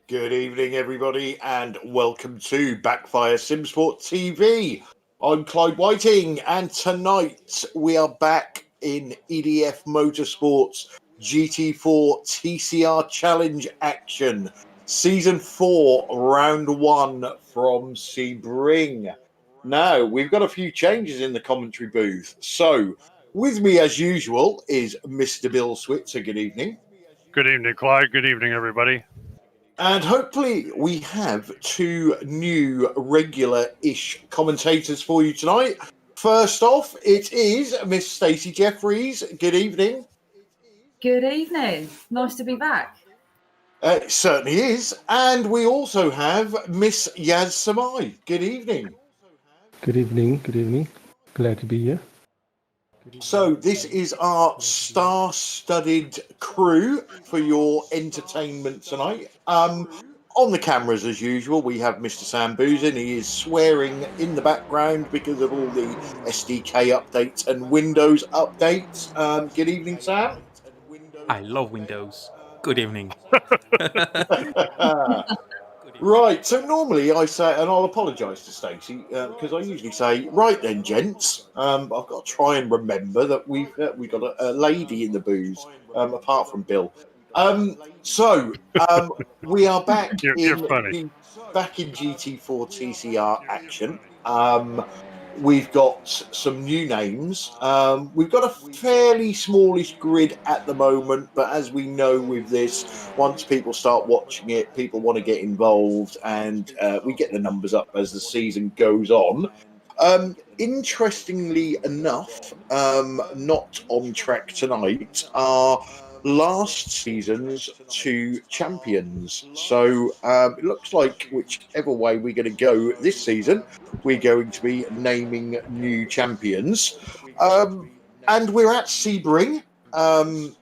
Good evening, everybody, and welcome to Backfire Simsport TV. I'm Clyde Whiting, and tonight we are back in EDF Motorsports GT4 TCR Challenge action. Season 4, Round 1 from Sebring. Now, we've got a few changes in the commentary booth. So, with me as usual is Mr. Bill Switzer. Good evening. Good evening, Clyde. Good evening, everybody. And hopefully we have two new regular-ish commentators for you tonight. First off, it is Miss Stacey Jeffries. Good evening. Good evening. Nice to be back. It certainly is. And we also have Miss Yaz Samai. Good evening. Good evening. Good evening. Glad to be here. So this is our star-studded crew for your entertainment tonight. On the cameras, as usual, we have Mr. Sam Boozin. He is swearing in the background because of all the SDK updates and Windows updates. Good evening, Sam. I love Windows. Good evening. Right, so normally I say, and I'll apologise to Stacey because I usually say, "Right then, gents." I've got to try and remember that we've got a lady in the booth, apart from Bill. We are back back in GT4 TCR action. We've got some new names. We've got a fairly smallish grid at the moment, but as we know with this, once people start watching it, people want to get involved, and we get the numbers up as the season goes on. Interestingly enough, not on track tonight are last season's two champions. So it looks like whichever way we're going to go this season, we're going to be naming new champions. And we're at Sebring, an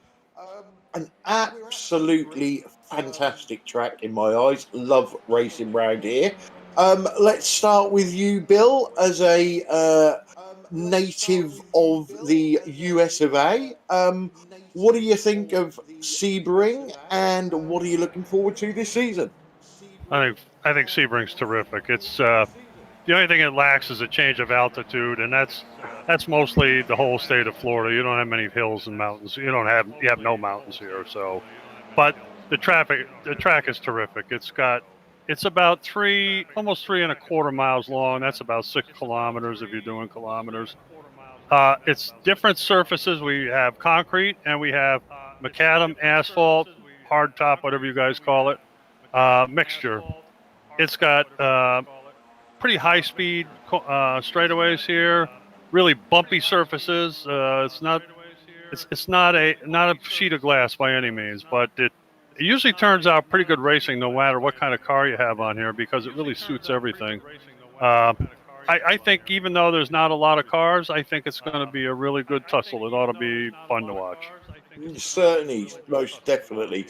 absolutely fantastic track in my eyes. Love racing round here. Let's start with you, Bill, as a native of the US of A. What do you think of Sebring, and what are you looking forward to this season? I think Sebring's terrific. It's the only thing it lacks is a change of altitude, and that's mostly the whole state of Florida. You don't have many hills and mountains. You have no mountains here. So, but the track is terrific. It's about almost 3.25 miles long. That's about 6 kilometers if you're doing kilometers. It's different surfaces. We have concrete and we have macadam, asphalt, hard top, whatever you guys call it, mixture. It's got pretty high speed straightaways here, really bumpy surfaces. It's not a sheet of glass by any means, but it usually turns out pretty good racing no matter what kind of car you have on here because it really suits everything. I think even though there's not a lot of cars, I think it's going to be a really good tussle. It ought to be fun to watch. Certainly, most definitely.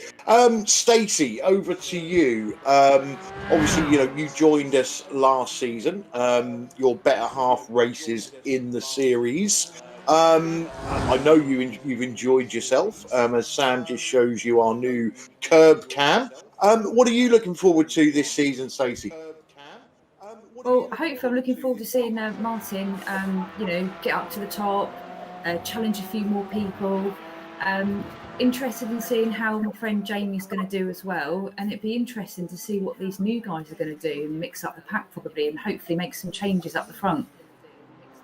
Stacey, over to you. Obviously, you joined us last season. Your better half races in the series. I know you've enjoyed yourself, as Sam just shows you our new curb cam. What are you looking forward to this season, Stacey? Well, hopefully I'm looking forward to seeing Martin, get up to the top, challenge a few more people. Interested in seeing how my friend Jamie's going to do as well, and it'd be interesting to see what these new guys are going to do and mix up the pack probably, and hopefully make some changes up the front.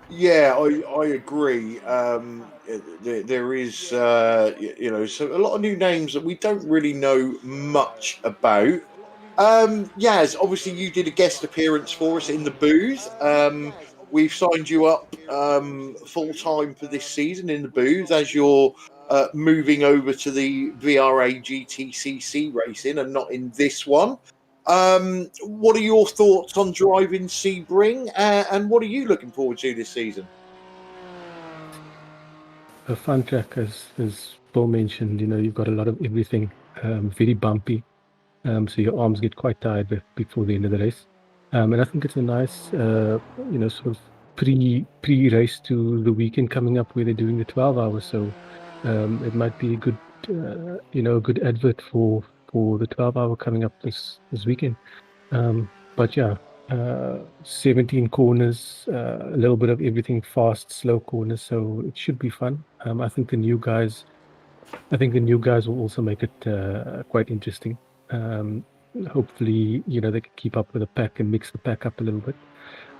Yeah, I agree. There is, so a lot of new names that we don't really know much about. Yaz, obviously you did a guest appearance for us in the booth. We've signed you up full time for this season in the booth as you're moving over to the VRA GTCC racing and not in this one. What are your thoughts on driving Sebring, and what are you looking forward to this season? A fun track, as Paul mentioned. You've got a lot of everything, very bumpy, so your arms get quite tired before the end of the race. And I think it's a nice, sort of pre-race to the weekend coming up where they're doing the 12 hours. So it might be a good, good advert for for the 12-hour coming up this weekend. But yeah, 17 corners, a little bit of everything, fast, slow corners, so it should be fun. I think the new guys will also make it quite interesting. Hopefully, they can keep up with the pack and mix the pack up a little bit.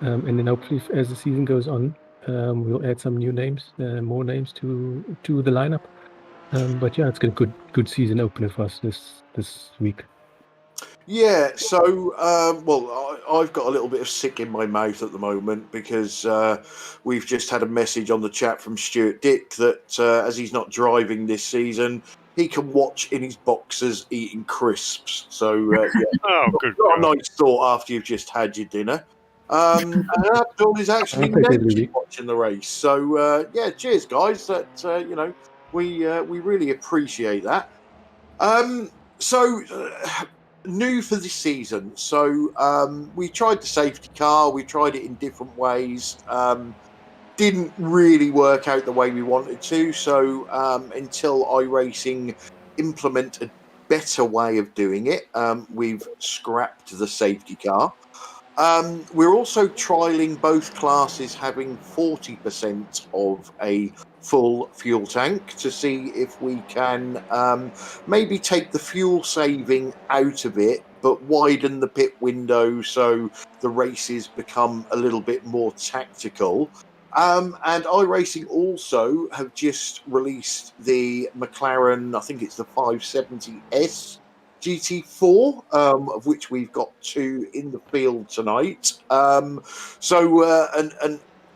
And then hopefully, as the season goes on, we'll add some new names, more names to the lineup. But yeah, it's got a good season opener for us this week. Yeah, so, I've got a little bit of sick in my mouth at the moment because we've just had a message on the chat from Stuart Dick that as he's not driving this season, he can watch in his boxers eating crisps. So, yeah, good. got a nice thought after you've just had your dinner. And Abdul is actually watching the race. So, cheers, guys. That we really appreciate that. New for this season. So we tried the safety car. We tried it in different ways. Didn't really work out the way we wanted to. So until iRacing implement a better way of doing it, we've scrapped the safety car. We're also trialing both classes having 40% of a full fuel tank to see if we can maybe take the fuel saving out of it, but widen the pit window so the races become a little bit more tactical. And iRacing also have just released the McLaren, I think it's the 570S GT4, of which we've got 2 in the field tonight. An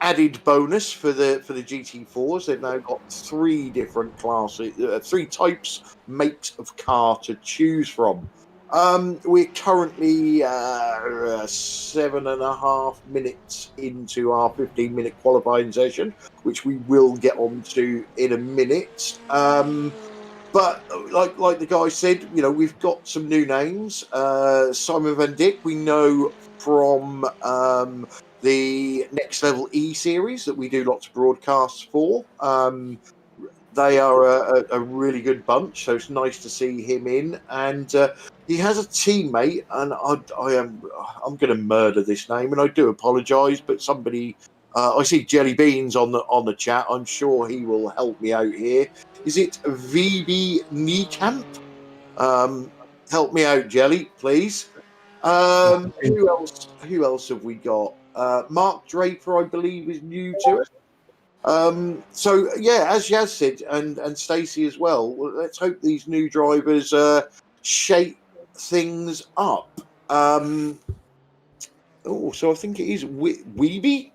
added bonus for the GT4s, they've now got 3 different classes, 3 types, makes of car to choose from. We're currently 7.5 minutes into our 15-minute qualifying session, which we will get onto in a minute. But like the guy said, we've got some new names. Simon Van Dijk, we know from the Next Level E series that we do lots of broadcasts for. They are a really good bunch, so it's nice to see him in. And he has a teammate, and I'm going to murder this name, and I do apologise, but somebody. I see Jelly Beans on the chat. I'm sure he will help me out here. Is it VB Niekamp? Help me out, Jelly, please. Who else have we got? Mark Draper, I believe, is new to us. As Yaz said, and Stacey as well, let's hope these new drivers shape things up. So I think it is Weeby.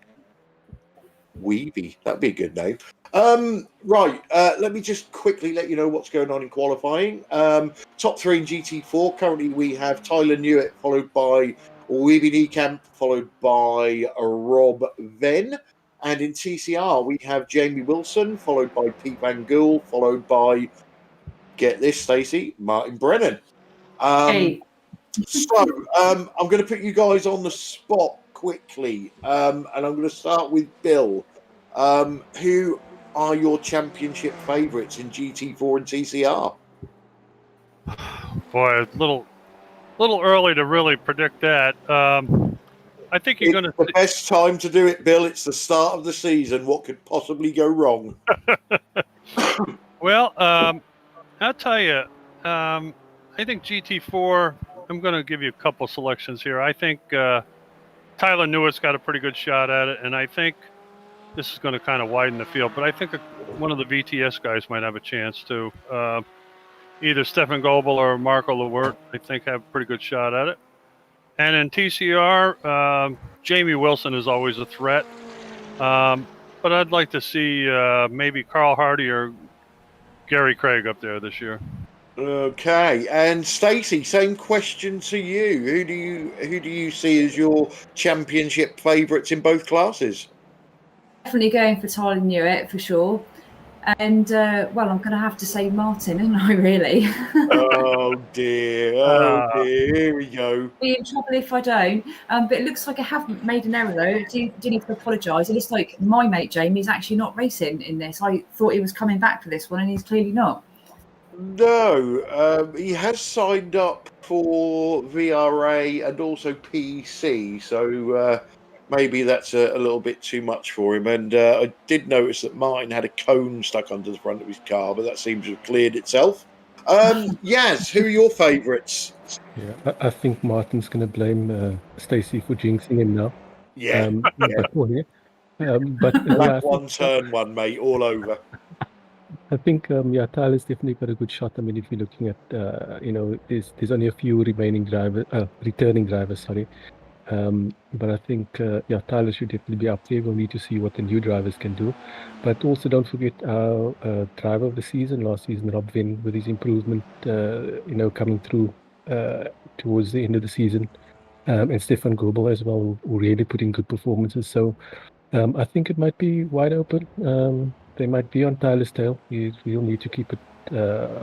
Weeby, that'd be a good name. Let me just quickly let you know what's going on in qualifying. Top 3 in GT4. Currently, we have Tyler Newitt, followed by Weeby Niekamp, followed by Rob Venn. And in TCR, we have Jamie Wilson, followed by Pete Van Gool, followed by, get this, Stacey, Martin Brennan. Hey. I'm going to put you guys on the spot quickly, and I'm going to start with Bill. Who are your championship favourites in GT4 and TCR? Boy, a little early to really predict that. I think you're going to. The best time to do it, Bill. It's the start of the season. What could possibly go wrong? Well, I'll tell you. I think GT4. I'm going to give you a couple selections here. I think Tyler Newitt's got a pretty good shot at it, and I think this is going to kind of widen the field. But I think one of the VTS guys might have a chance too. Either Stefan Goebel or Marco Lewert, I think, have a pretty good shot at it. And in TCR, Jamie Wilson is always a threat. But I'd like to see maybe Carl Hardy or Gary Craig up there this year. Okay, and Stacey, same question to you. Who do you see as your championship favourites in both classes? Definitely going for Tyler Newitt for sure. And, I'm going to have to say Martin, isn't I, really? Oh, dear. Here we go. Be in trouble if I don't. But it looks like I haven't made an error, though. Do need to apologise. It looks like my mate Jamie's actually not racing in this. I thought he was coming back for this one, and he's clearly not. No, he has signed up for VRA and also PEC, so maybe that's a little bit too much for him. And I did notice that Martin had a cone stuck under the front of his car, but that seems to have cleared itself. Yaz, who are your favourites? Yeah, I think Martin's going to blame Stacy for jinxing him now. Yeah, But lap yeah, one, turn one, mate, all over. I think yeah, Tyler's definitely got a good shot. I mean, if you're looking at there's only a few returning drivers, sorry. But I think yeah, Tyler should definitely be up there. We'll need to see what the new drivers can do. But also don't forget our driver of the season last season, Rob Vin, with his improvement, coming through towards the end of the season, and Stefan Goebel as well, who really put in good performances. So I think it might be wide open. They might be on Tyler's tail. We'll need to keep it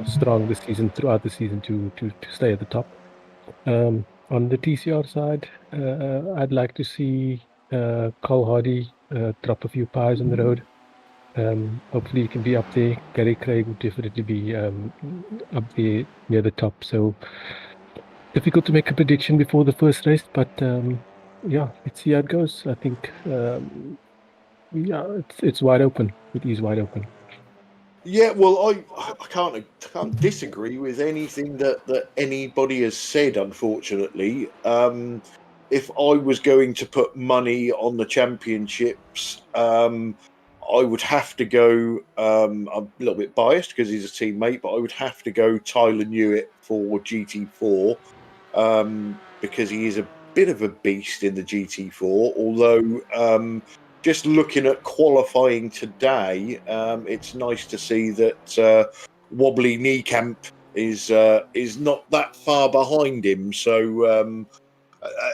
strong this season, throughout the season, to stay at the top. On the TCR side, I'd like to see Cole Hardy drop a few pies on the road. Hopefully he can be up there. Gary Craig will definitely be up there near the top. So difficult to make a prediction before the first race, but yeah, let's see how it goes. I think yeah, it's wide open. It is wide open. Yeah, well, I can't disagree with anything that anybody has said. Unfortunately, if I was going to put money on the championships, I would have to go. I'm a little bit biased because he's a teammate, but I would have to go Tyler Newitt for GT4 because he is a bit of a beast in the GT4. Although just looking at qualifying today, it's nice to see that Wobbly Niekamp is not that far behind him. So,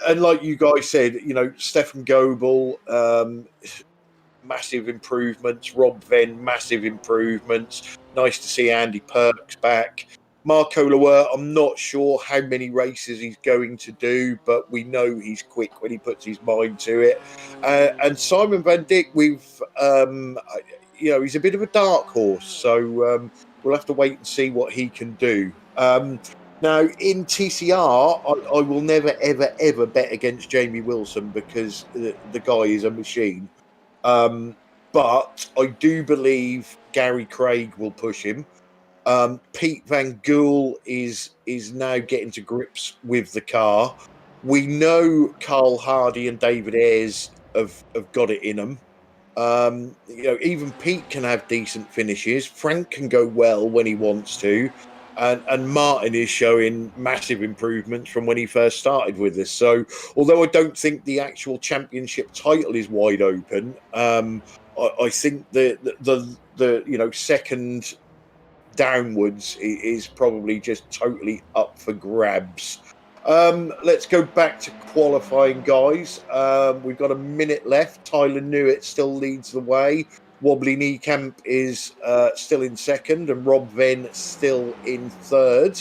and like you guys said, Stefan Goebel, massive improvements. Rob Venn, massive improvements. Nice to see Andy Perks back. Marco Lower, I'm not sure how many races he's going to do, but we know he's quick when he puts his mind to it. And Simon Van Dijk, he's a bit of a dark horse, so we'll have to wait and see what he can do. Now, in TCR, I will never, ever, ever bet against Jamie Wilson because the guy is a machine. But I do believe Gary Craig will push him. Pete Van Gool is now getting to grips with the car. We know Carl Hardy and David Ayres have got it in them. Even Pete can have decent finishes. Frank can go well when he wants to. And Martin is showing massive improvements from when he first started with us. So, although I don't think the actual championship title is wide open, I think the second downwards is probably just totally up for grabs. Let's go back to qualifying, guys. We've got a minute left. Tyler Newitt still leads the way. Wobbly Niekamp is still in second, and Rob Venn still in third.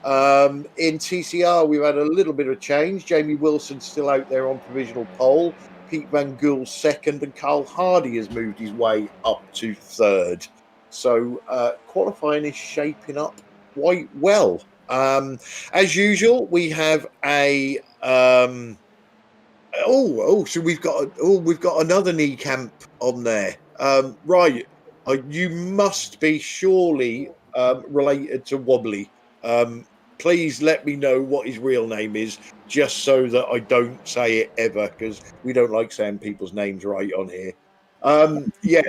In TCR, we've had a little bit of change. Jamie Wilson's still out there on provisional pole. Pete Van Gool's second, and Carl Hardy has moved his way up to third. So qualifying is shaping up quite well. As usual, we have a so we've got another Niekamp on there. Right, you must be surely related to Wobbly. Please let me know what his real name is, just so that I don't say it ever, because we don't like saying people's names right on here.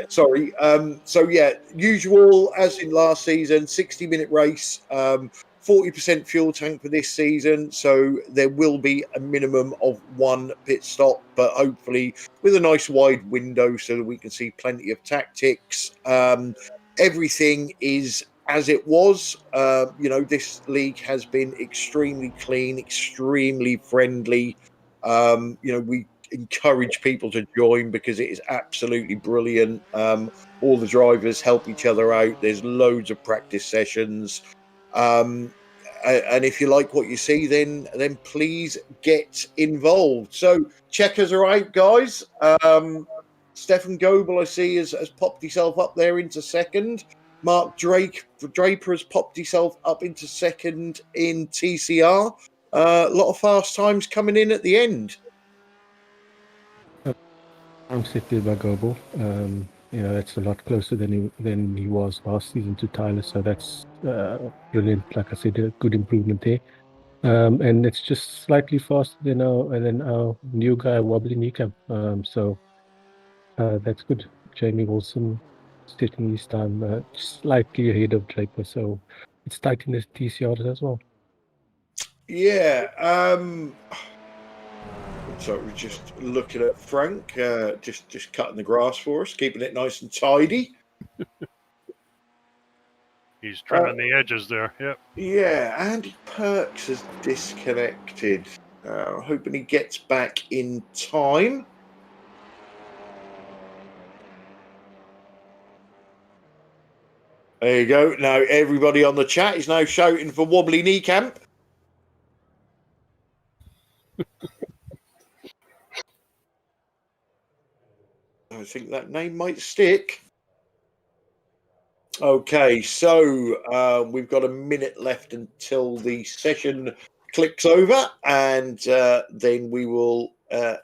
Sorry. Usual as in last season, 60-minute race, 40% fuel tank for this season. So there will be a minimum of one pit stop, but hopefully with a nice wide window so that we can see plenty of tactics. Everything is as it was. This league has been extremely clean, extremely friendly. We encourage people to join because it is absolutely brilliant. All the drivers help each other out. There's loads of practice sessions. And if you like what you see, then please get involved. So checkers are out, guys. Stefan Goebel, I see, has popped himself up there into second. Mark Draper has popped himself up into second in TCR. A lot of fast times coming in at the end. I'm seconded by Goebel. That's a lot closer than he was last season to Tyler. So that's brilliant. Like I said, a good improvement there. And it's just slightly faster than our new guy, Wobbly Kneecap. So that's good. Jamie Wilson setting his time slightly ahead of Draper. So it's tight in the TCRs as well. Yeah. So we're just looking at Frank, just cutting the grass for us, keeping it nice and tidy. He's trimming the edges there. Yep. Yeah, Andy Perks has disconnected. Hoping he gets back in time. There you go. Now everybody on the chat is now shouting for Wobbly Kneecap. I think that name might stick. Okay, so we've got a minute left until the session clicks over, and then we will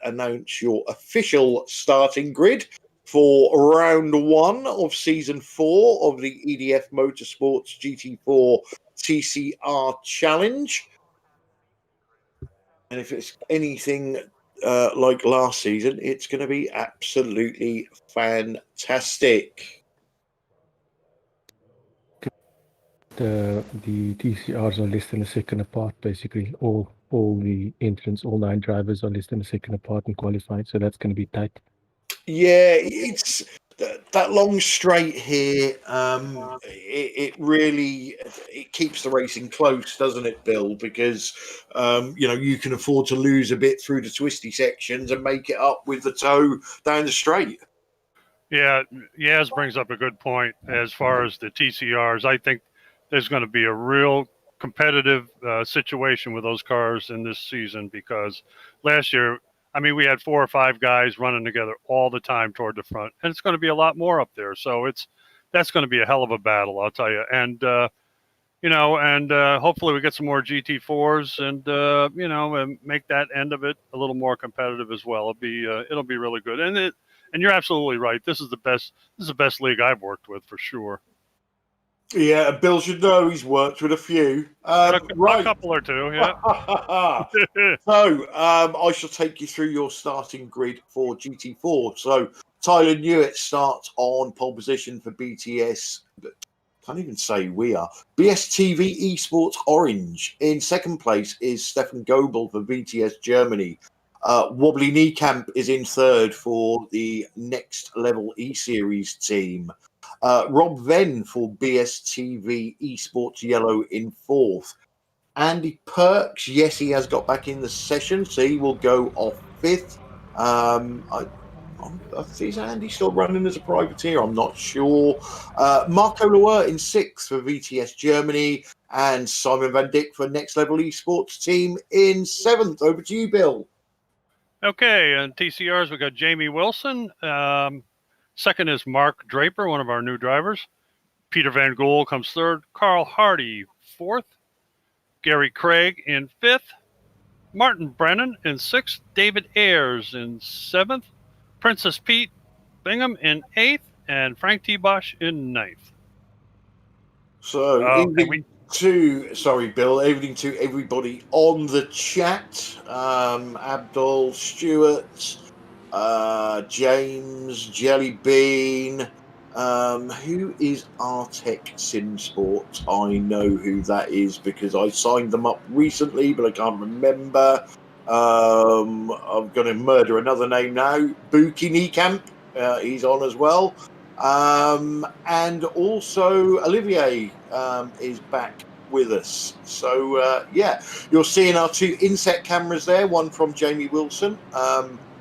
announce your official starting grid for round 1 of season 4 of the EDF Motorsports GT4 TCR Challenge. And if it's anything like last season, it's going to be absolutely fantastic. The TCRs are less than a second apart, basically. All the entrants, all 9 drivers are less than a second apart in qualifying, so that's going to be tight. Yeah, it's that long straight here. It really keeps the racing close, doesn't it, Bill? Because you can afford to lose a bit through the twisty sections and make it up with the toe down the straight. Yeah, Yaz brings up a good point as far as the TCRs. I think there's going to be a real competitive situation with those cars in this season, because last year, we had 4 or 5 guys running together all the time toward the front, and it's going to be a lot more up there. So that's going to be a hell of a battle, I'll tell you. And hopefully we get some more GT4s and make that end of it a little more competitive as well. It'll be really good. And you're absolutely right. This is the best league I've worked with for sure. Yeah, Bill should know he's worked with a few. Right. A couple or two, yeah. So, I shall take you through your starting grid for GT4. So, Tyler Newitt starts on pole position for BTS. Can't even say we are. BSTV Esports Orange. In second place is Stefan Goebel for VTS Germany. Wobbly Kneecap is in third for the Next Level E-Series team. Rob Venn for BSTV Esports Yellow in fourth. Andy Perks, yes, he has got back in the session, so he will go off fifth. Is Andy still running as a privateer? I'm not sure. Marco Loer in sixth for VTS Germany, and Simon Van Dyck for Next Level Esports team in seventh. Over to you, Bill. Okay, and TCRs, we got Jamie Wilson. Second is Mark Draper, one of our new drivers. Peter Van Gool comes third. Carl Hardy, fourth. Gary Craig in fifth. Martin Brennan in sixth. David Ayers in seventh. Princess Pete Bingham in eighth. And Frank T. Bosch in ninth. So, evening to everybody on the chat. Abdul, Stewart, James, Jelly Bean. Who is Artec Simsport? I know who that is because I signed them up recently, but I can't remember. I'm going to murder another name now. Buki Niekamp, he's on as well. And also Olivier is back with us. So, you're seeing our 2 inset cameras there, one from Jamie Wilson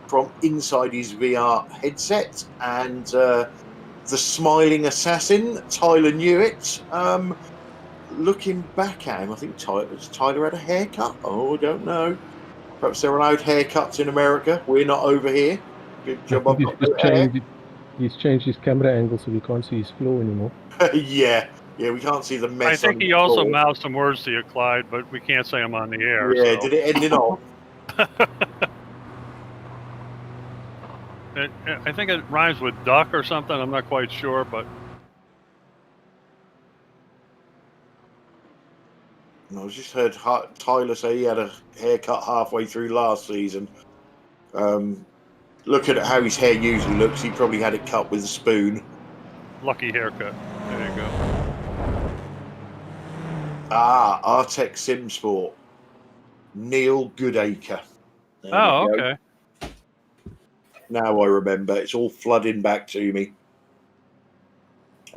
from inside his VR headset, and the smiling assassin, Tyler Newitt. Looking back at him, I think Tyler had a haircut. Oh, I don't know. Perhaps they're allowed haircuts in America. We're not over here. Good job. He's changed his camera angle so we can't see his floor anymore. Yeah, we can't see the mess. I think on he the also floor. mouthed some words to you, Clyde, but we can't say them on the air. Yeah, So. did it end in on? I think it rhymes with duck or something. I'm not quite sure, but I just heard Tyler say he had a haircut halfway through last season. Looking at how his hair usually looks, he probably had it cut with a spoon. lucky haircut. There you go. Artec Simsport. Neil Goodacre. There Oh, we go. okay. Now I remember. It's all flooding back to me.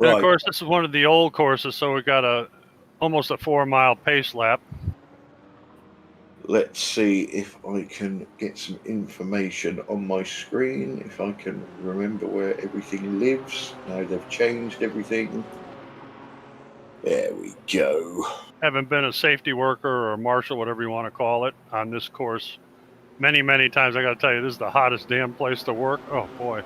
And Right. of course, this is one of the old courses, so we got almost a 4-mile pace lap. Let's see if I can get some information on my screen, if I can remember where everything lives. Now they've changed everything. There we go. Haven't been a safety worker or a marshal, whatever you want to call it, on this course many, many times. I got to tell you, this is the hottest damn place to work. Oh, boy.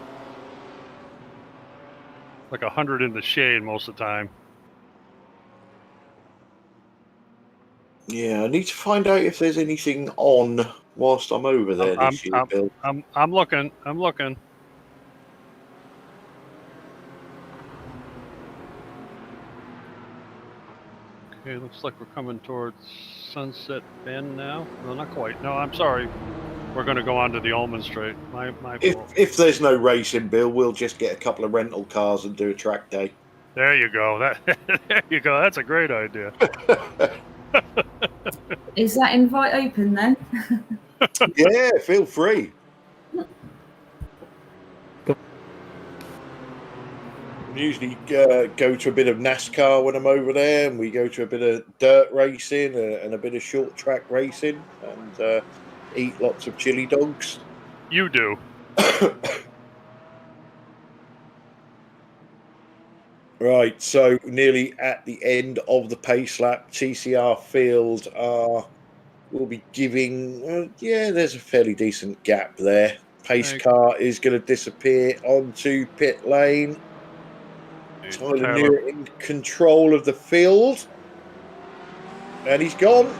Like 100 in the shade most of the time. Yeah, I need to find out if there's anything on whilst I'm over there this year, Bill. I'm looking. I'm looking. Okay, looks like we're coming towards Sunset Bend now. No, not quite. No, I'm sorry. We're going to go on to the Ullman Straight. My fault. If there's no racing, Bill, we'll just get a couple of rental cars and do a track day. There you go. There you go. That's a great idea. Is that invite open then? Yeah, feel free. Usually go to a bit of NASCAR when I'm over there, and we go to a bit of dirt racing and a bit of short track racing, and eat lots of chili dogs. You do. Right, so nearly at the end of the pace lap, TCR field will be giving, there's a fairly decent gap there. Pace car is going to disappear onto pit lane. Tyler Newitt in control of the field. And he's gone.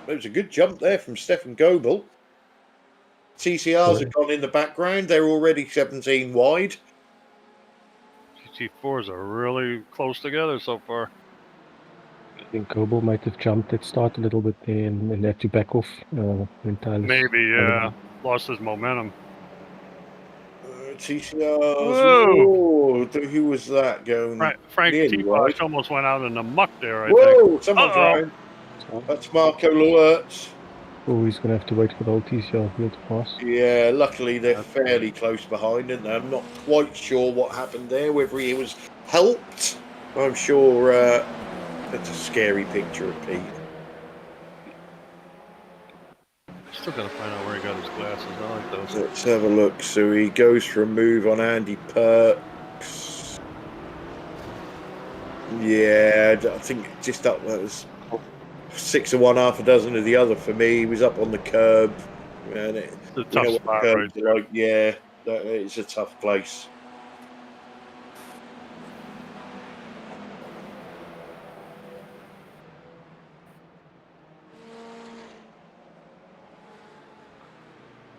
It was a good jump there from Stefan Goebel. TCRs have gone in the background. They're already 17 wide. GT4s are really close together so far. I think Goebel might have jumped at start a little bit there and had to back off. When Tyler's maybe, yeah. Lost his momentum. TCRs. Whoa! Who was that going? Frank T-Box almost went out in the muck there, I think. Whoa! Someone's around. That's Marco Lewert. Oh, he's going to have to wait for the whole TCR field to pass. Yeah, luckily they're fairly close behind, and I'm not quite sure what happened there, whether he was helped. I'm sure that's a scary picture of Pete. Still got to find out where he got his glasses. I like those. Let's have a look. So he goes for a move on Andy Perks. Yeah, I think just up that was 6 of one, half a dozen of the other for me. He was up on the curb. And it's a tough spot right there. Like, yeah, it's a tough place.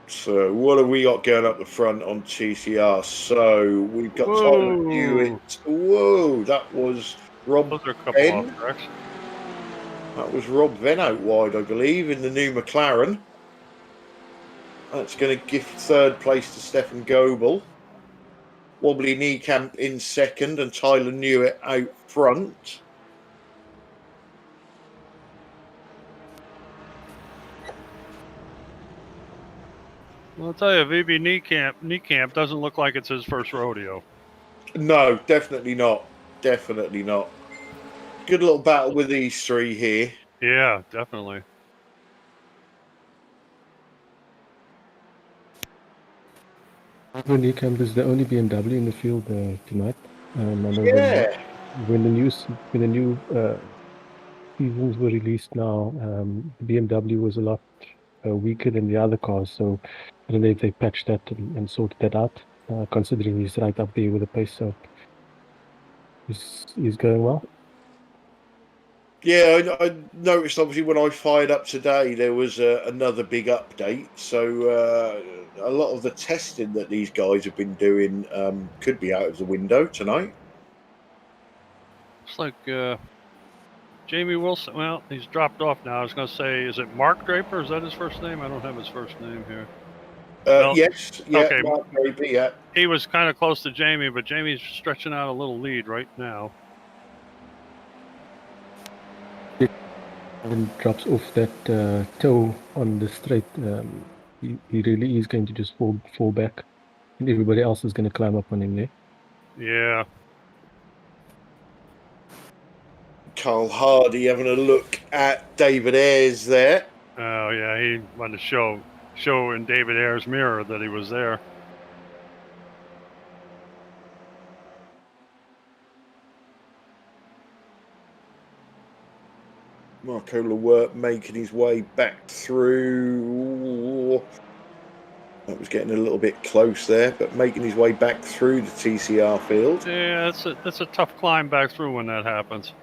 So what have we got going up the front on TCR? So we've got Tyler Newitt. Whoa, that was Rob Venn. That was Rob Venn out wide, I believe, in the new McLaren. That's going to give third place to Stefan Goebel. Wobbly Niekamp in second and Tyler Newitt out front. Well, I'll tell you, VB Niekamp doesn't look like it's his first rodeo. No, definitely not. Definitely not. Good little battle with these three here. Yeah, definitely. Niekamp is the only BMW in the field tonight. Yeah. When the new seasons were released now, BMW was a lot weaker than the other cars. So I don't know if they patched that and sorted that out, considering he's right up there with the pace. So he's going well. Yeah, I noticed obviously when I fired up today, there was another big update. So a lot of the testing that these guys have been doing could be out of the window tonight. It's like Jamie Wilson. Well, he's dropped off now. I was going to say, is it Mark Draper? Is that his first name? I don't have his first name here. Well, yes, yeah, okay. Mark Draper, yeah. He was kind of close to Jamie, but Jamie's stretching out a little lead right now. And drops off that toe on the straight, he really is going to just fall back, and everybody else is going to climb up on him there. Yeah. Carl Hardy having a look at David Ayres there. Oh, yeah. He wanted to show in David Ayres' mirror that he was there. Marco Lewerk making his way back through. That was getting a little bit close there, but making his way back through the TCR field. Yeah, that's a tough climb back through when that happens.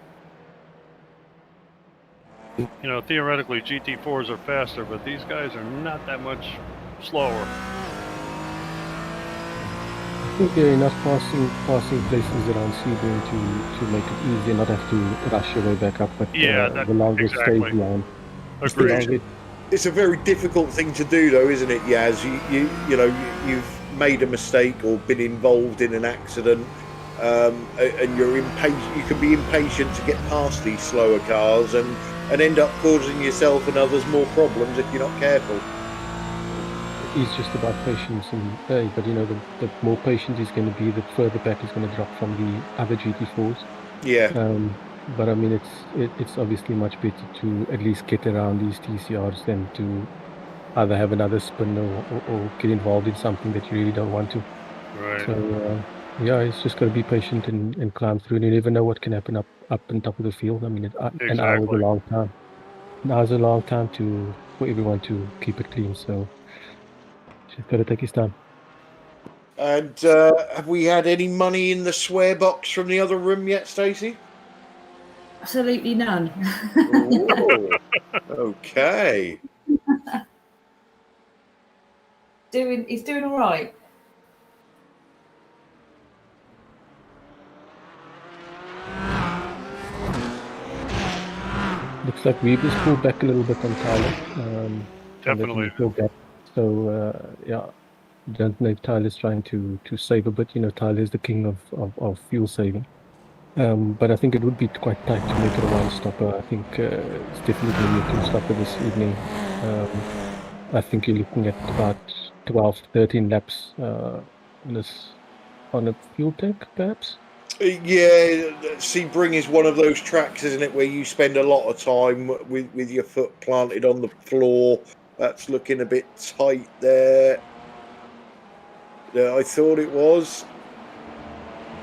You know, theoretically, GT4s are faster, but these guys are not that much slower. I think there are enough passing places around Sebring to make it easier, not have to rush your way back up, but Yeah, the longer exactly. stage line. Agreed. It's a very difficult thing to do, though, isn't it, Yaz? You know, you've made a mistake or been involved in an accident, and you're impatient. You can be impatient to get past these slower cars and end up causing yourself and others more problems if you're not careful. It's just about patience, but you know, the more patient he's going to be, the further back he's going to drop from the other GT4s. Yeah. But I mean, it's obviously much better to at least get around these TCRs than to either have another spin or get involved in something that you really don't want to. Right. So yeah, it's just got to be patient and climb through. And you never know what can happen up on top of the field. I mean, an hour is a long time. An hour is a long time for everyone to keep it clean. So just got to take his time. And have we had any money in the swear box from the other room yet, Stacey? Absolutely none. Oh, okay. He's doing all right. Looks like we just pulled back a little bit on Tyler. Definitely. So yeah, don't know if Tyler's trying to save a bit. You know, Tyler's the king of fuel saving. But I think it would be quite tight to make it a one-stopper. I think it's definitely going to be a two-stopper this evening. I think you're looking at about 12, 13 laps on a fuel tank, perhaps. Yeah, Sebring is one of those tracks, isn't it, where you spend a lot of time with your foot planted on the floor. That's looking a bit tight there. I thought it was.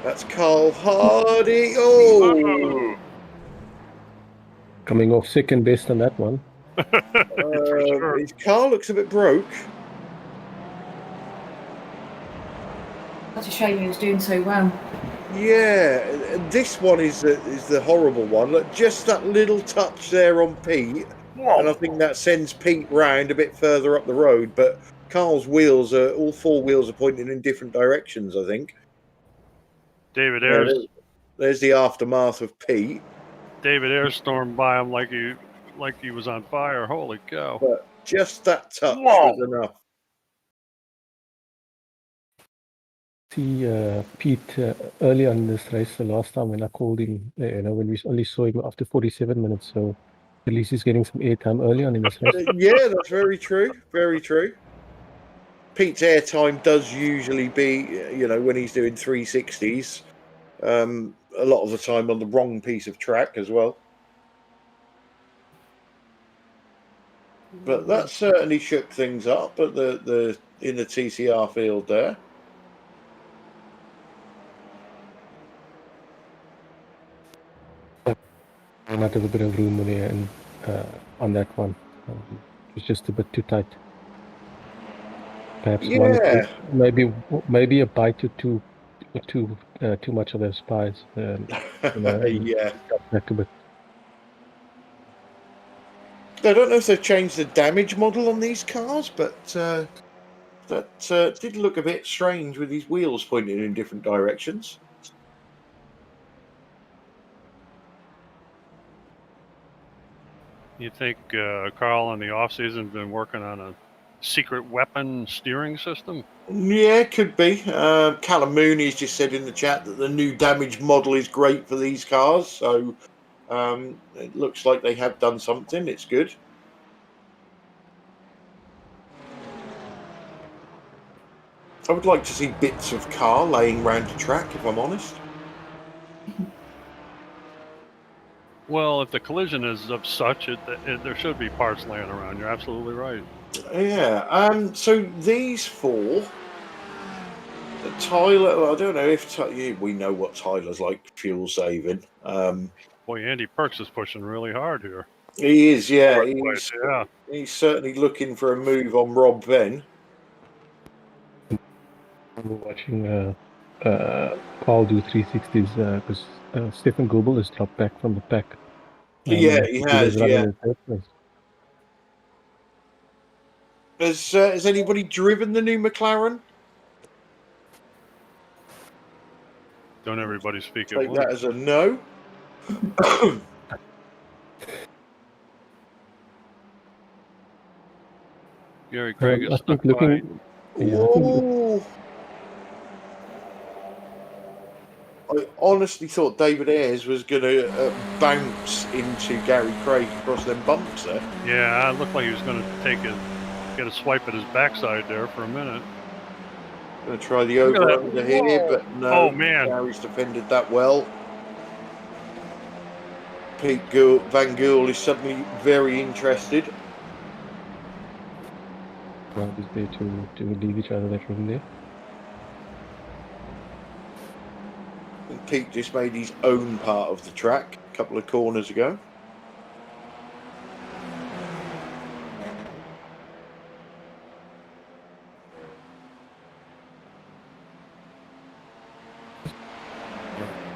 That's Carl Hardy. Oh! Coming off second best on that one. Sure. His car looks a bit broke. That's a shame he was doing so well. Yeah, this one is the horrible one. Look, just that little touch there on Pete, and I think that sends Pete round a bit further up the road. But Carl's wheels all four wheels are pointing in different directions, I think. David Ayres. There's the aftermath of Pete. David Ayres stormed by him like he was on fire. Holy cow! But just that touch was enough. See Pete early on in this race, the last time when I called him, you know, when we only saw him after 47 minutes, so at least he's getting some airtime early on in this race. Yeah, that's very true. Very true. Pete's airtime does usually be, you know, when he's doing 360s, a lot of the time on the wrong piece of track as well. But that certainly shook things up at the in the TCR field there. Might have a bit of room there and on that one. It's just a bit too tight. Perhaps one or Yeah. two, maybe a bite or two, too much of those spies. Yeah. Back a bit. I don't know if they've changed the damage model on these cars, but that did look a bit strange with these wheels pointing in different directions. You think Carl in the off season been working on a secret weapon steering system? Yeah, could be. Callum Mooney's just said in the chat that the new damage model is great for these cars, so it looks like they have done something. It's good. I would like to see bits of car laying around the track, if I'm honest. Well, if the collision is of such, there should be parts laying around. You're absolutely right. Yeah. So these four, Tyler. I don't know if we know what Tyler's like fuel saving. Boy, Andy Perks is pushing really hard here. He is. Yeah. Yeah. He's certainly looking for a move on Rob Venn. We're watching Carl do 360s because Stefan Goebel has dropped back from the pack. Yeah, he has. Yeah. Has anybody driven the new McLaren? Don't everybody speak at Take once. that as a no. Gary Craig is I think looking. Whoa. I honestly thought David Ayres was going to bounce into Gary Craig across them bumps there. Yeah, it looked like he was going to get a swipe at his backside there for a minute. Going to try the over-under here, but no. Oh, man. Gary's defended that well. Pete Van Gool is suddenly very interested. Well, is there to leave each other that room there? And Pete just made his own part of the track a couple of corners ago.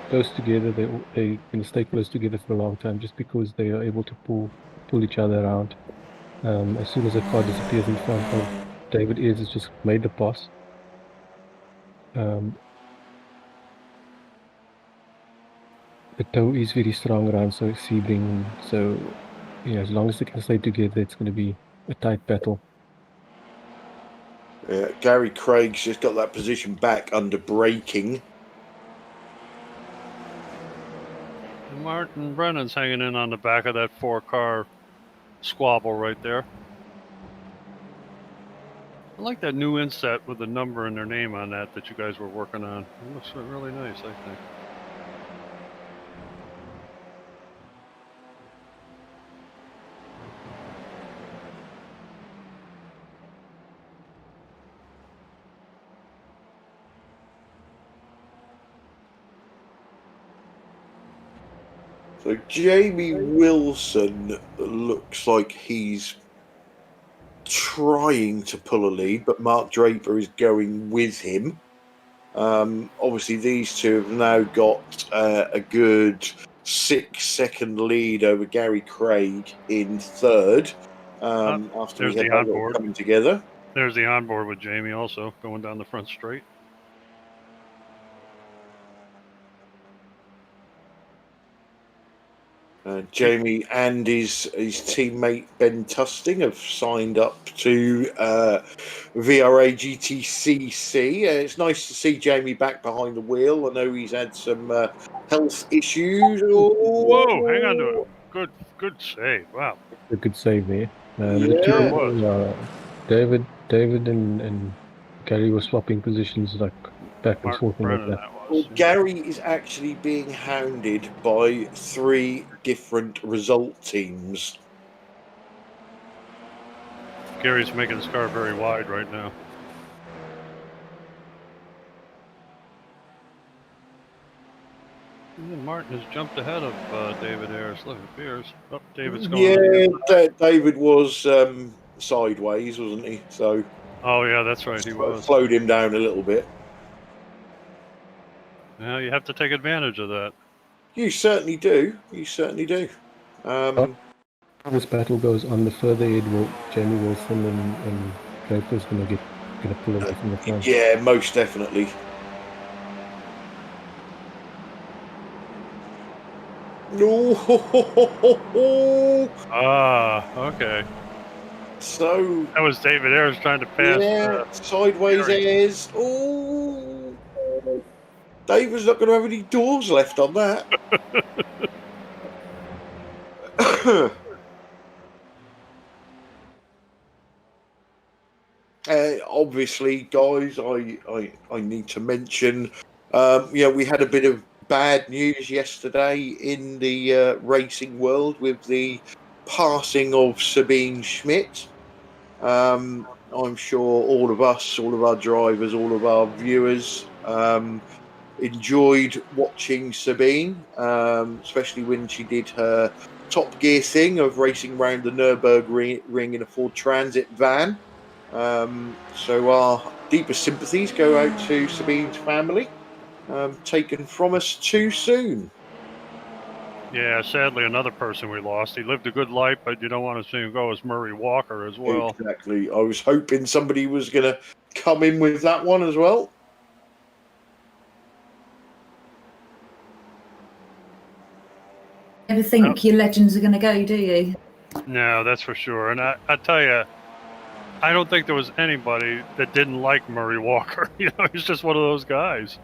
Close together, they can stay close together for a long time just because they are able to pull each other around. As soon as a car disappears in front of David Ayres has just made the pass. The toe is very strong around Sebring, so yeah, as long as they can stay together, it's going to be a tight battle. Yeah, Gary Craig's just got that position back under braking. Martin Brennan's hanging in on the back of that 4-car squabble right there. I like that new inset with the number and their name on that you guys were working on. It looks really nice, I think. So Jamie Wilson looks like he's trying to pull a lead, but Mark Draper is going with him. Obviously, these two have now got a good 6-second lead over Gary Craig in third. After we had that all coming together. There's the onboard with Jamie also going down the front straight. Jamie and his teammate Ben Tusting have signed up to VRA GTCC. It's nice to see Jamie back behind the wheel. I know he's had some health issues. Whoa, hang on to it. Good save. Wow. A good save there. Yeah. David and Gary were swapping positions like back and forth like that. Well, Gary is actually being hounded by 3 different result teams. Gary's making his car very wide right now. Martin has jumped ahead of David Ayres. Look, it appears. Oh, David's going. Yeah, David was sideways, wasn't he? So Oh yeah, that's right. He was. slowed him down a little bit. Yeah, you have to take advantage of that. You certainly do. You certainly do. This battle goes on, the further ahead will Jamie Wilson and Draper's gonna pull away from the front. Yeah, most definitely. No. Ah, okay. So That was David Ayres trying to pass. yeah, sideways airs. Oh, David's not going to have any doors left on that. Obviously, guys, I need to mention, we had a bit of bad news yesterday in the racing world with the passing of Sabine Schmidt. I'm sure all of us, all of our drivers, all of our viewers enjoyed watching Sabine, especially when she did her Top Gear thing of racing around the Nürburgring in a Ford Transit van. So our deepest sympathies go out to Sabine's family, taken from us too soon. Yeah, sadly, another person we lost. He lived a good life, but you don't want to see him go as Murray Walker as well. Exactly. I was hoping somebody was going to come in with that one as well. Never think your legends are going to go, do you? No, that's for sure. And I tell you, I don't think there was anybody that didn't like Murray Walker. He's just one of those guys.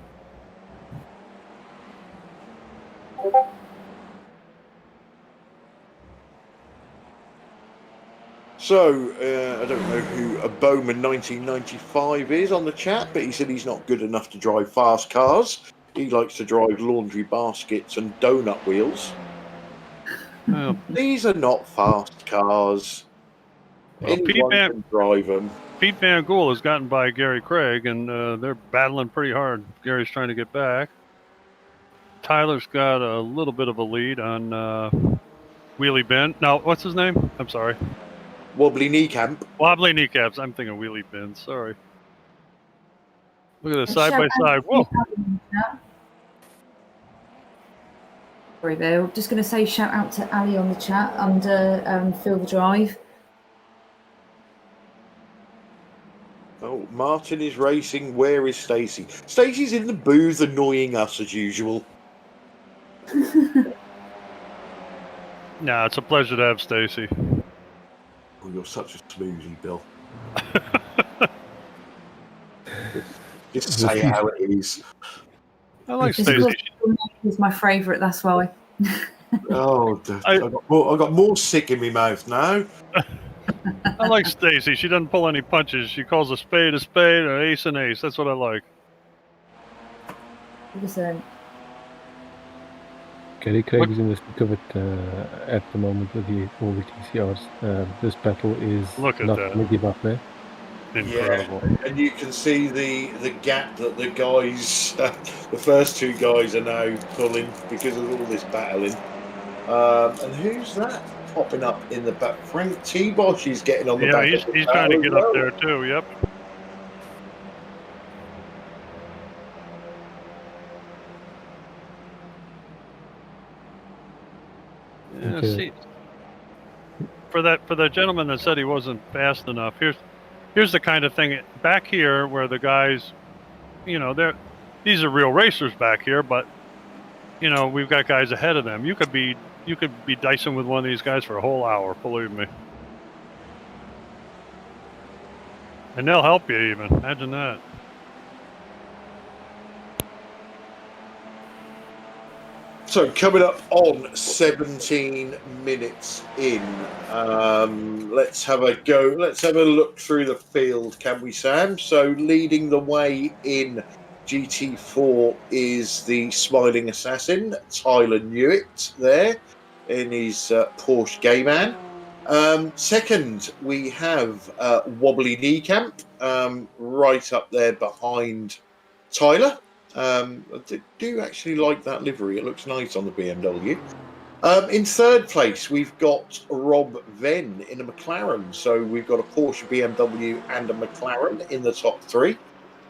So, I don't know who a Bowman 1995 is on the chat, but he said he's not good enough to drive fast cars. He likes to drive laundry baskets and donut wheels. These are not fast cars. Well, Anyone can drive them. Pete Van Gool has gotten by Gary Craig, and they're battling pretty hard. Gary's trying to get back. Tyler's got a little bit of a lead on Wheelie Ben. No, what's his name? I'm sorry. Wobbly Kneecap. Wobbly Kneecaps. I'm thinking Wheelie Ben. Sorry. Look at this side by side. Whoa. Sorry there. I'm just going to say shout out to Ali on the chat under Feel the Drive. Oh, Martin is racing. Where is Stacey? Stacey's in the booth annoying us as usual. Nah, it's a pleasure to have Stacey. Oh, you're such a smoothie, Bill. Just say how it is. I like Stacey. She's my favourite, that's why. Oh, I got more sick in my mouth now. I like Stacey. She doesn't pull any punches. She calls a spade, an ace an ace. That's what I like. 100%. Gary Craig is in the thick of it at the moment with all the TCRs. This battle is not going to give up there. Incredible. Yeah, and you can see the gap that the guys, the first two guys are now pulling because of all this battling. And who's that popping up in the back? Frank T-Bosch is getting on the back. Yeah, he's trying to get up there too, yep. Yeah, see, for the gentleman that said he wasn't fast enough, here's the kind of thing back here where the guys, these are real racers back here, but we've got guys ahead of them. You could be dicing with one of these guys for a whole hour, believe me. And they'll help you even. Imagine that. So coming up on 17 minutes in, let's have a go. Let's have a look through the field, can we, Sam? So leading the way in GT4 is the smiling assassin, Tyler Newitt, there in his Porsche Cayman. Second, we have Wobbly Kneecap right up there behind Tyler. I do actually like that livery. It looks nice on the BMW. In third place, we've got Rob Venn in a McLaren. So we've got a Porsche, BMW, and a McLaren in the top three.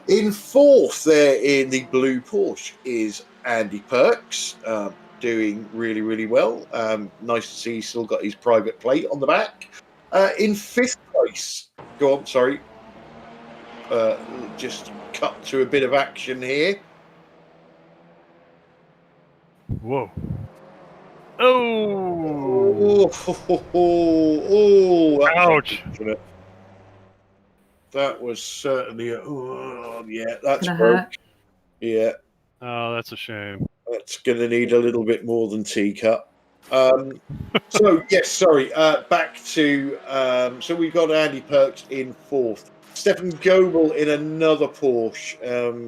In fourth, there in the blue Porsche is Andy Perks, doing really, really well. Nice to see he's still got his private plate on the back. In fifth place, go on, sorry. Just cut to a bit of action here. Whoa. Oh. Ouch. That was certainly that's Gonna broke. hurt. Yeah. Oh, that's a shame. That's going to need a little bit more than teacup. So, yes, sorry. Back to... so we've got Andy Perks in fourth. Stefan Goebel in another Porsche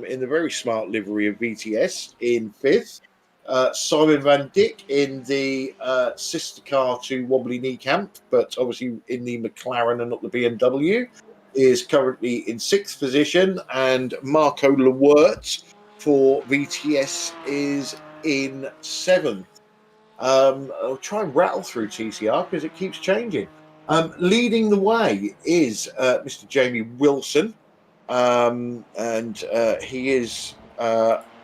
in the very smart livery of VTS in fifth. Simon Van Dyck in the sister car to Wobbly Knee Camp, but obviously in the McLaren and not the BMW, is currently in sixth position. And Marco Lewert for VTS is in seventh. I'll try and rattle through TCR because it keeps changing. Leading the way is Mr. Jamie Wilson, and he is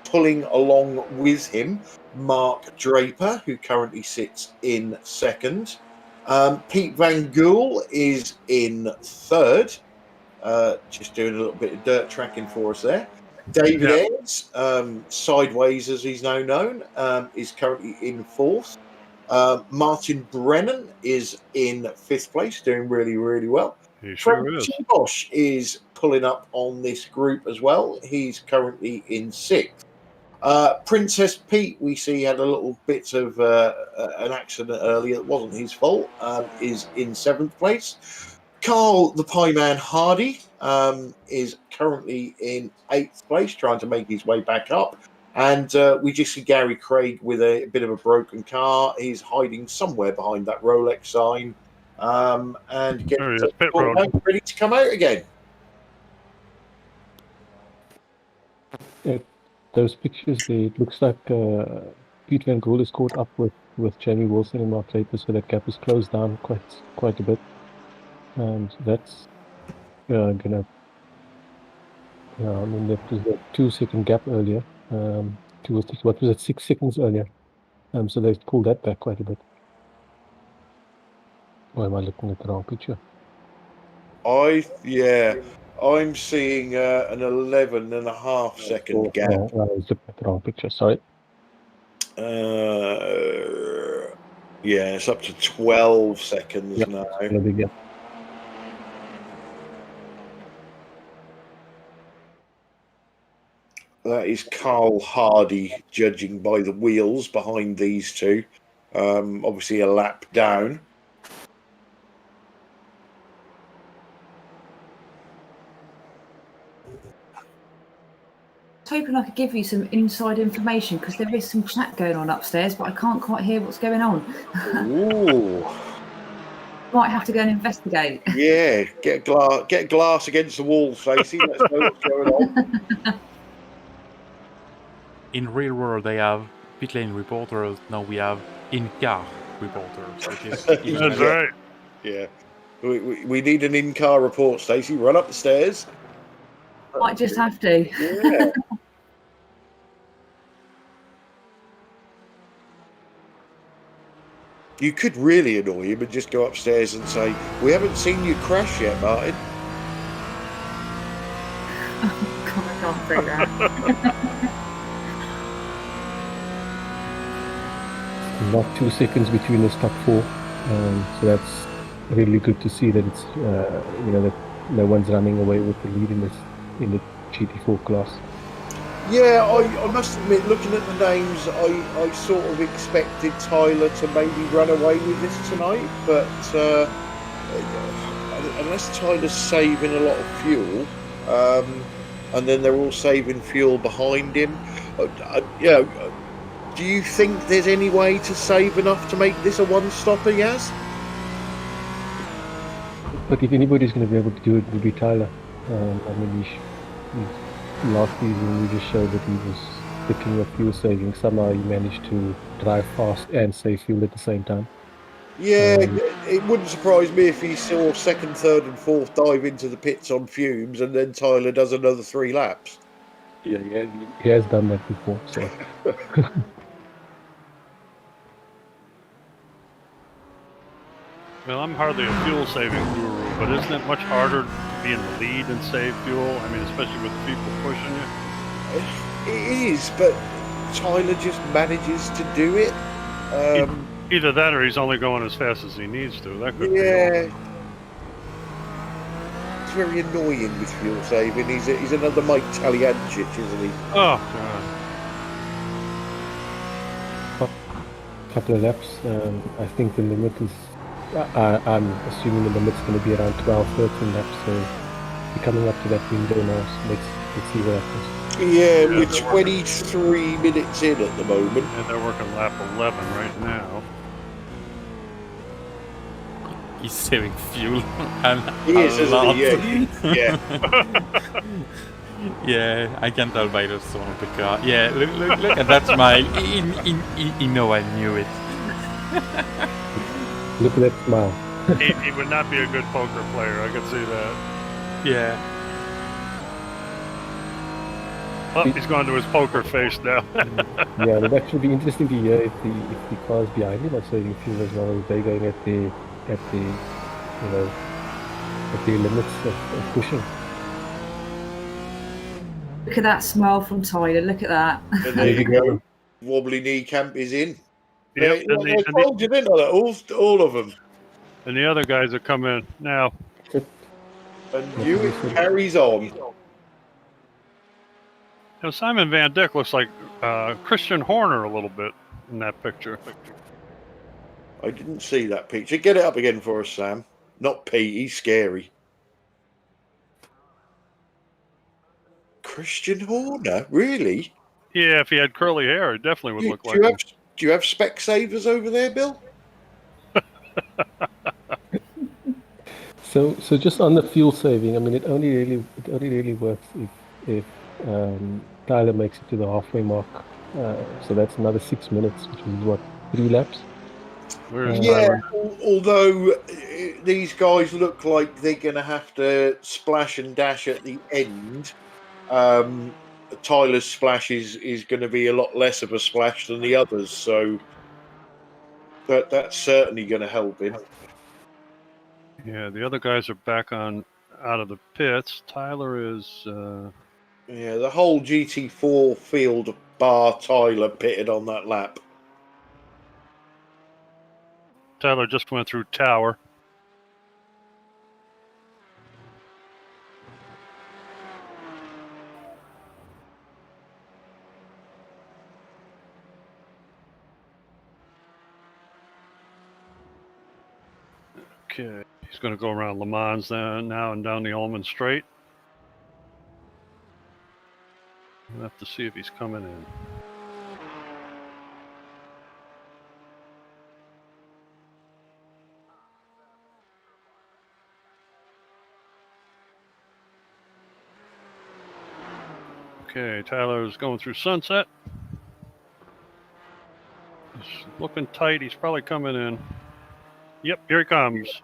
pulling along with him Mark Draper, who currently sits in second. Pete Van Gool is in third, just doing a little bit of dirt tracking for us there. David Ayres, Sideways as he's now known, is currently in fourth. Martin Brennan is in fifth place, doing really, really well. He sure is. Bosch is pulling up on this group as well. He's currently in sixth. Princess Pete, we see, had a little bit of an accident earlier. It wasn't his fault. Is in seventh place. Carl the Pie Man Hardy is currently in eighth place, trying to make his way back up. And we just see Gary Craig with a bit of a broken car. He's hiding somewhere behind that Rolex sign and getting ready to come out again. Those pictures there, it looks like Pete Van Gool is caught up with Jamie Wilson and Mark Draper, so that gap is closed down quite a bit. And that's gonna... I mean, that was a 2 second gap earlier. What was it, 6 seconds earlier? So they've pulled that back quite a bit. Or am I looking at the wrong picture? I'm seeing an 11.5 second gap. I was looking at the wrong picture, sorry. It's up to 12 seconds now. That is Carl Hardy judging by the wheels behind these two. Obviously a lap down. I was hoping I could give you some inside information because there is some chat going on upstairs, but I can't quite hear what's going on. Ooh. Might have to go and investigate. Yeah, get glass against the wall, Stacey. Let's know what's going on. In real world, they have pit lane reporters. Now we have in-car reporters. Which is That's right. Yeah. We need an in-car report, Stacey. Run up the stairs. Might just have to. Yeah. You could really annoy him and just go upstairs and say, "We haven't seen you crash yet, Martin." Oh, God, I can't say that. Not 2 seconds between the top four, so that's really good to see that it's that no one's running away with the lead in the GT4 class. Yeah, I must admit, looking at the names, I sort of expected Tyler to maybe run away with this tonight, but unless Tyler's saving a lot of fuel, and then they're all saving fuel behind him, do you think there's any way to save enough to make this a one-stopper, Yaz? But if anybody's going to be able to do it, it would be Tyler. I mean, last season we just showed that he was sticking with fuel saving, somehow he managed to drive fast and save fuel at the same time. Yeah, it wouldn't surprise me if he saw second, third, and fourth dive into the pits on fumes, and then Tyler does another 3 laps. Yeah, he has done that before. So Well, I'm hardly a fuel saving guru, but isn't it much harder to be in the lead and save fuel? I mean, especially with people pushing you. It is, but Tyler just manages to do it. Either that or he's only going as fast as he needs to. That could be. It's very annoying with fuel saving. He's another Mike Taliancic, isn't he? Oh, God. couple of laps. I think the limit is. I'm assuming the limit's going to be around 12, 13 laps. So we're coming up to that window now. So let's see what happens. Yeah, we're 23 minutes in at the moment. And they're working lap 11 right now. He's saving fuel. And He is, isn't he? Yeah. Yeah, I can tell by the sound of the car. Yeah, look at that smile. He know I knew it. Look at that smile. He would not be a good poker player, I can see that. Yeah. Oh, he's gone to his poker face now. Yeah, it'd actually be interesting to hear if the cars behind him are saving fuel as well as they're going at the limits of pushing. Look at that smile from Tyler. Look at that. And there you go. Wobbly knee camp is in. Yep, I told you, didn't I? All of them. And the other guys that come in now. And Hewitt carries on. Now, Simon Van Dijk looks like Christian Horner a little bit in that picture. I didn't see that picture. Get it up again for us, Sam. Not Pete. He's scary. Christian Horner? Really? Yeah, if he had curly hair, it definitely would look like him. Do you have spec savers over there, Bill? So just on the fuel saving, I mean, it only really works if Tyler makes it to the halfway mark. So that's another 6 minutes, which is what, 3 laps? Yeah, although these guys look like they're going to have to splash and dash at the end. Tyler's splash is going to be a lot less of a splash than the others, so that's certainly going to help him. Yeah, the other guys are back out of the pits. Tyler is... Yeah, the whole GT4 field bar Tyler pitted on that lap. Tyler just went through Tower. Okay, he's going to go around Le Mans now and down the Ullman Straight. We'll have to see if he's coming in. Okay, Tyler's going through Sunset. He's looking tight. He's probably coming in. Yep, here he comes.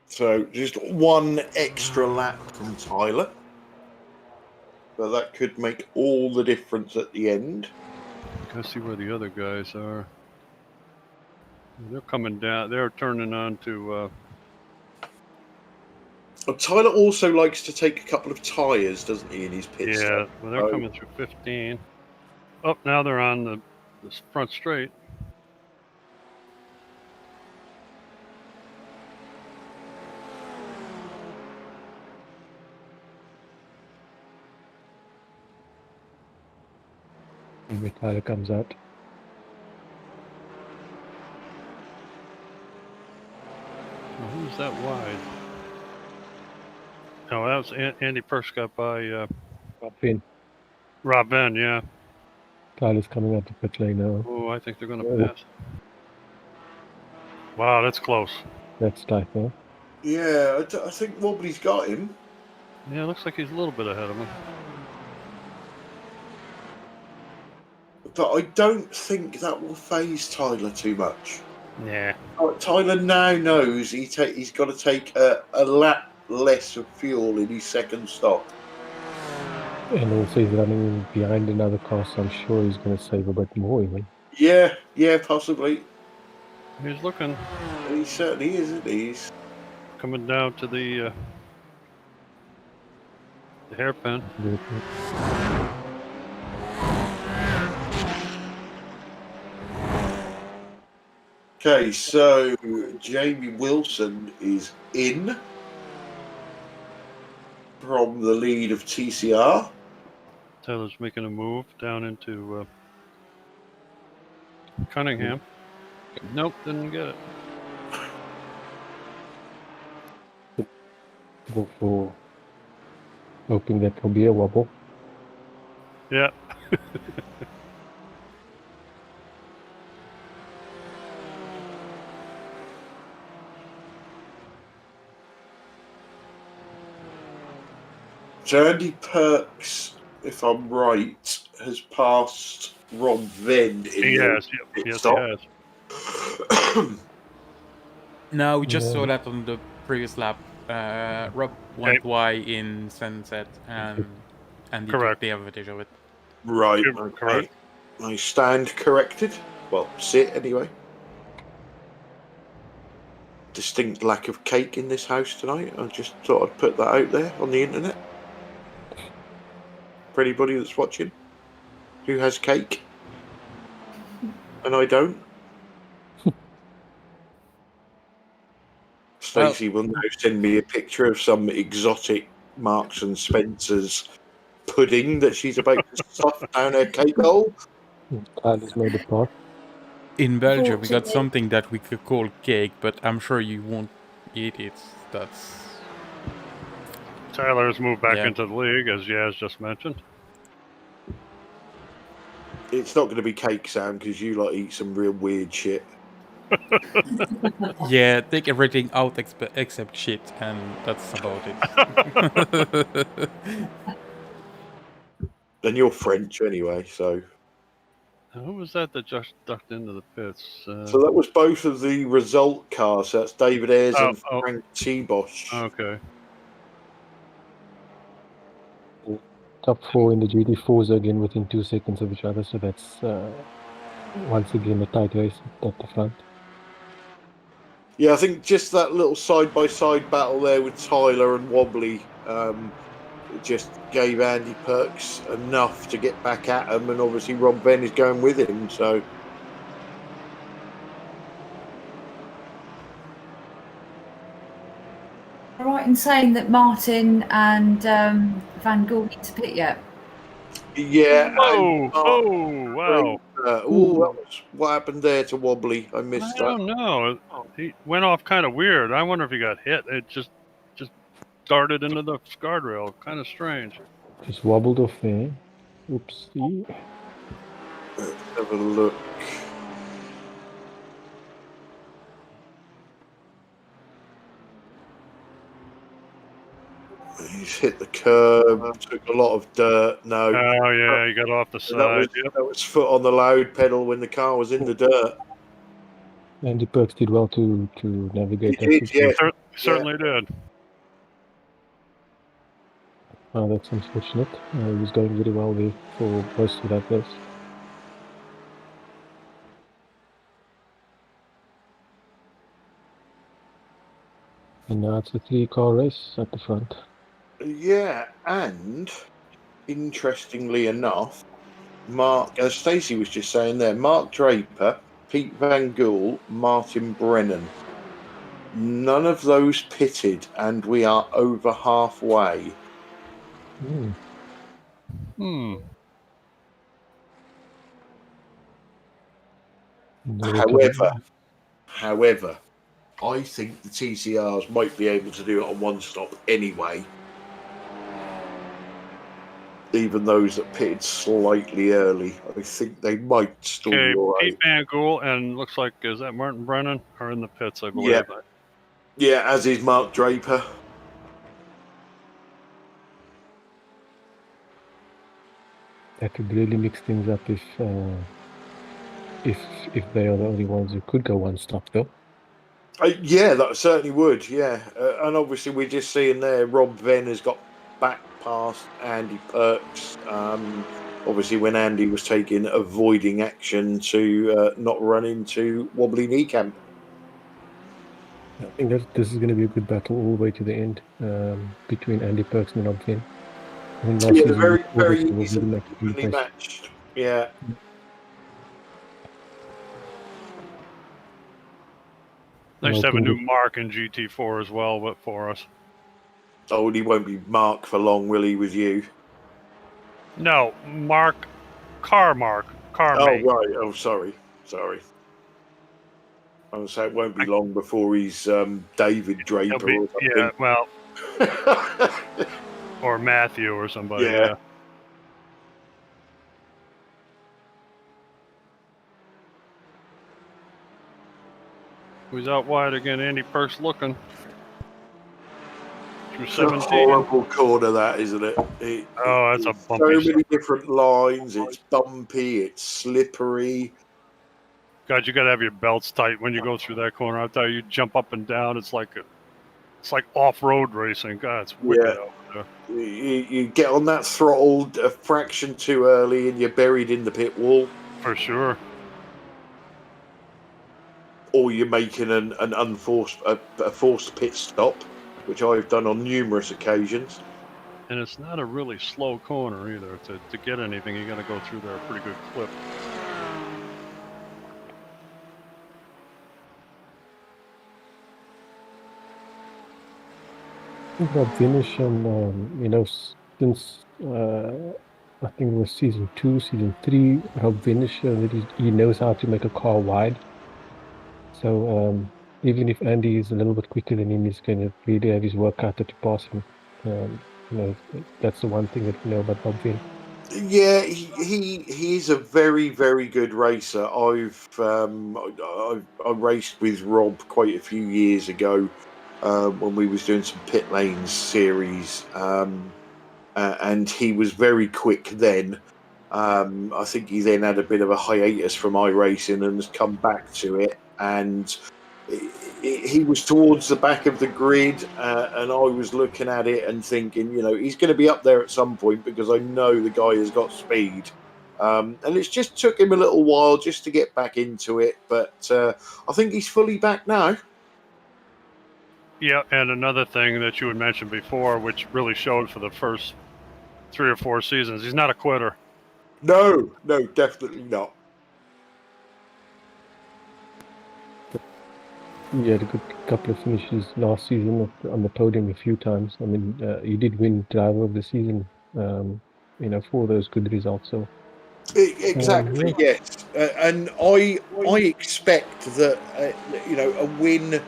So just one extra lap from Tyler. So that could make all the difference at the end. Gotta see where the other guys are. They're coming down. They're turning on to... Tyler also likes to take a couple of tyres, doesn't he, in his pit Yeah, stop? well, they're coming through 15. Oh, now they're on the front straight. And Tyler comes out. Oh, who's that wide? Oh, that was Andy Perscott by Rob Venn, yeah. Tyler's coming out to pit lane now. Oh, I think they're going to pass. Wow, that's close. That's tight, huh? Yeah, I think Wobbly's got him. Yeah, it looks like he's a little bit ahead of him. but I don't think that will phase Tyler too much. Yeah. Tyler now knows he's got to take a lap less of fuel in his second stop. And also he's running behind another car, so I'm sure he's going to save a bit more even. Yeah, possibly. He's looking. He certainly is, isn't he? He's coming down to the hairpin. Okay, so Jamie Wilson is in from the lead of TCR. Taylor's making a move down into Cunningham. Nope, didn't get it. Go for hoping that will be a wobble. Yeah. So Andy Perks, if I'm right, has passed Rob Venn in He has. Yep. Yes, he has. No, we just saw that on the previous lap. Rob went wide in Sunset, and he took the advantage of it. Right, okay. Correct. I stand corrected. Well, sit anyway. Distinct lack of cake in this house tonight. I just thought I'd put that out there on the internet. For anybody that's watching who has cake and I don't. Stacey will now send me a picture of some exotic Marks and Spencer's pudding that she's about to stuff down her cake hole. Tyler's made a part. In Belgium, we got something that we could call cake, but I'm sure you won't eat it. That's... Tyler's moved back into the league, as Yaz just mentioned. It's not going to be cake, Sam, because you eat some real weird shit. Yeah, take everything out except shit, and that's about it. And you're French anyway, so... Who was that just ducked into the pits? So that was both of the result cars. So that's David Ayres and Frank T-Bosch. Okay. Top 4 in the GT4s again within 2 seconds of each other, so that's once again a tight race at the front. Yeah, I think just that little side-by-side battle there with Tyler and Wobbly just gave Andy Perks enough to get back at him, and obviously Rob Venn is going with him, so... Right in saying that Martin and Van Gool need to pit yet? Yeah. Oh, wow. That was, what happened there to Wobbly? I missed that. I don't know. He went off kind of weird. I wonder if he got hit. It just darted into the guardrail. Kind of strange. Just wobbled off there. Oopsie. Let's have a look. He's hit the curb, took a lot of dirt. No. Oh, yeah, he got off the side. That was foot on the loud pedal when the car was in the dirt. Andy Perks did well to navigate that. He did, yeah. Certainly did. Oh, that's unfortunate. He was going very well there for most of that race. And now it's a 3-car race at the front. Yeah, and interestingly enough, as Stacey was just saying there, Mark Draper, Pete Van Gool, Martin Brennan. None of those pitted, and we are over halfway. However, I think the TCRs might be able to do it on one stop anyway. Even those that pitted slightly early, I think they might still be all right. Pete Van Gool and looks like, is that Martin Brennan, are in the pits, I believe. Yeah, as is Mark Draper. that could really mix things up if they are the only ones who could go one stop though. Yeah, that certainly would. Yeah, and obviously we're just seeing there Rob Venn has got back past Andy Perks. Obviously, when Andy was taking avoiding action to not run into wobbly knee camp. I think this is going to be a good battle all the way to the end between Andy Perks and Rob Finn. I think last Yeah, season very, we saw this very was really much evenly matched. Yeah. Nice to have a new mark in GT4 as well, but for us. Oh, and he won't be Mark for long, will he, with you? No, car Oh, mate. right. Oh, sorry. I was saying it won't be long before he's David Draper or something. Yeah, well, or Matthew or somebody. Yeah. Who's out wide again? Andy Perks looking. Through It's a 17. horrible corner, that, isn't it? That's a bumpy. So many different lines. It's bumpy. It's slippery. God, you got to have your belts tight when you go through that corner. I tell you, jump up and down. It's like off-road racing. God, it's wicked out there. You get on that throttle a fraction too early, and you're buried in the pit wall. For sure. Or you're making a forced pit stop, which I've done on numerous occasions. And it's not a really slow corner either. To get anything, you got to go through there a pretty good clip. Rob finish and since I think it was season 2, season 3, Rob finish he knows how to make a car wide. So even if Andy is a little bit quicker than him, he's going to really have his work cut out to pass him. That's the one thing that we know about Rob Finn. Yeah, he's a very, very good racer. I raced with Rob quite a few years ago when we was doing some pit lanes series, and he was very quick then. I think he then had a bit of a hiatus from iRacing and has come back to it. And he was towards the back of the grid, and I was looking at it and thinking, he's going to be up there at some point because I know the guy has got speed. And it's just took him a little while just to get back into it, but I think he's fully back now. Yeah, and another thing that you had mentioned before, which really showed for the first 3 or 4 seasons, he's not a quitter. No, definitely not. He had a good couple of finishes last season on the podium a few times. I mean, he did win driver of the season, for those good results. So exactly, yes, and I expect that a win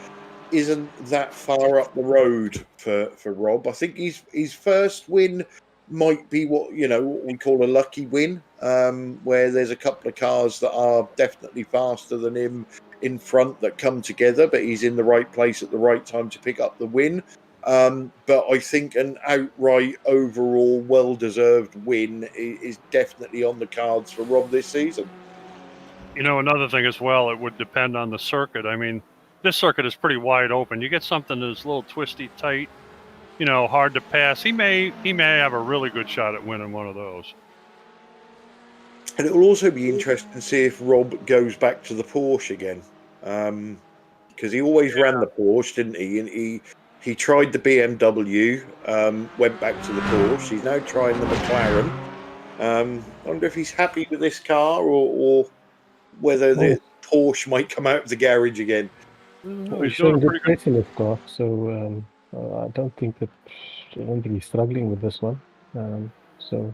isn't that far up the road for Rob. I think his first win might be what we call a lucky win, where there's a couple of cars that are definitely faster than him in front that come together, but he's in the right place at the right time to pick up the win. But I think an outright overall well-deserved win is definitely on the cards for Rob this season. Another thing as well, it would depend on the circuit. I mean, this circuit is pretty wide open. You get something that's a little twisty, tight, hard to pass. He may have a really good shot at winning one of those. And it will also be interesting to see if Rob goes back to the Porsche again, because he always ran the Porsche, didn't he? And he tried the BMW, went back to the Porsche. He's now trying the McLaren. I wonder if he's happy with this car or whether the Porsche might come out of the garage again. He's showing good pace in this car, so I don't think he's struggling with this one. So.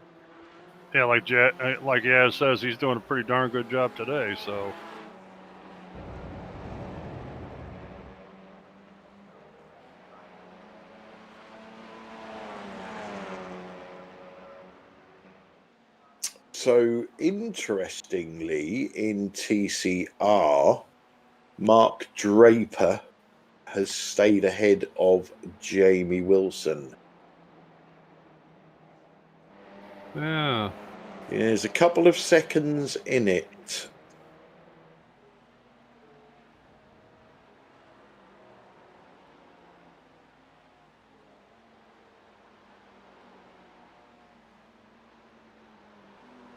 Yeah, like Yaz says, he's doing a pretty darn good job today. So. So, interestingly, in TCR, Mark Draper has stayed ahead of Jamie Wilson. Yeah. Yeah, there's a couple of seconds in it.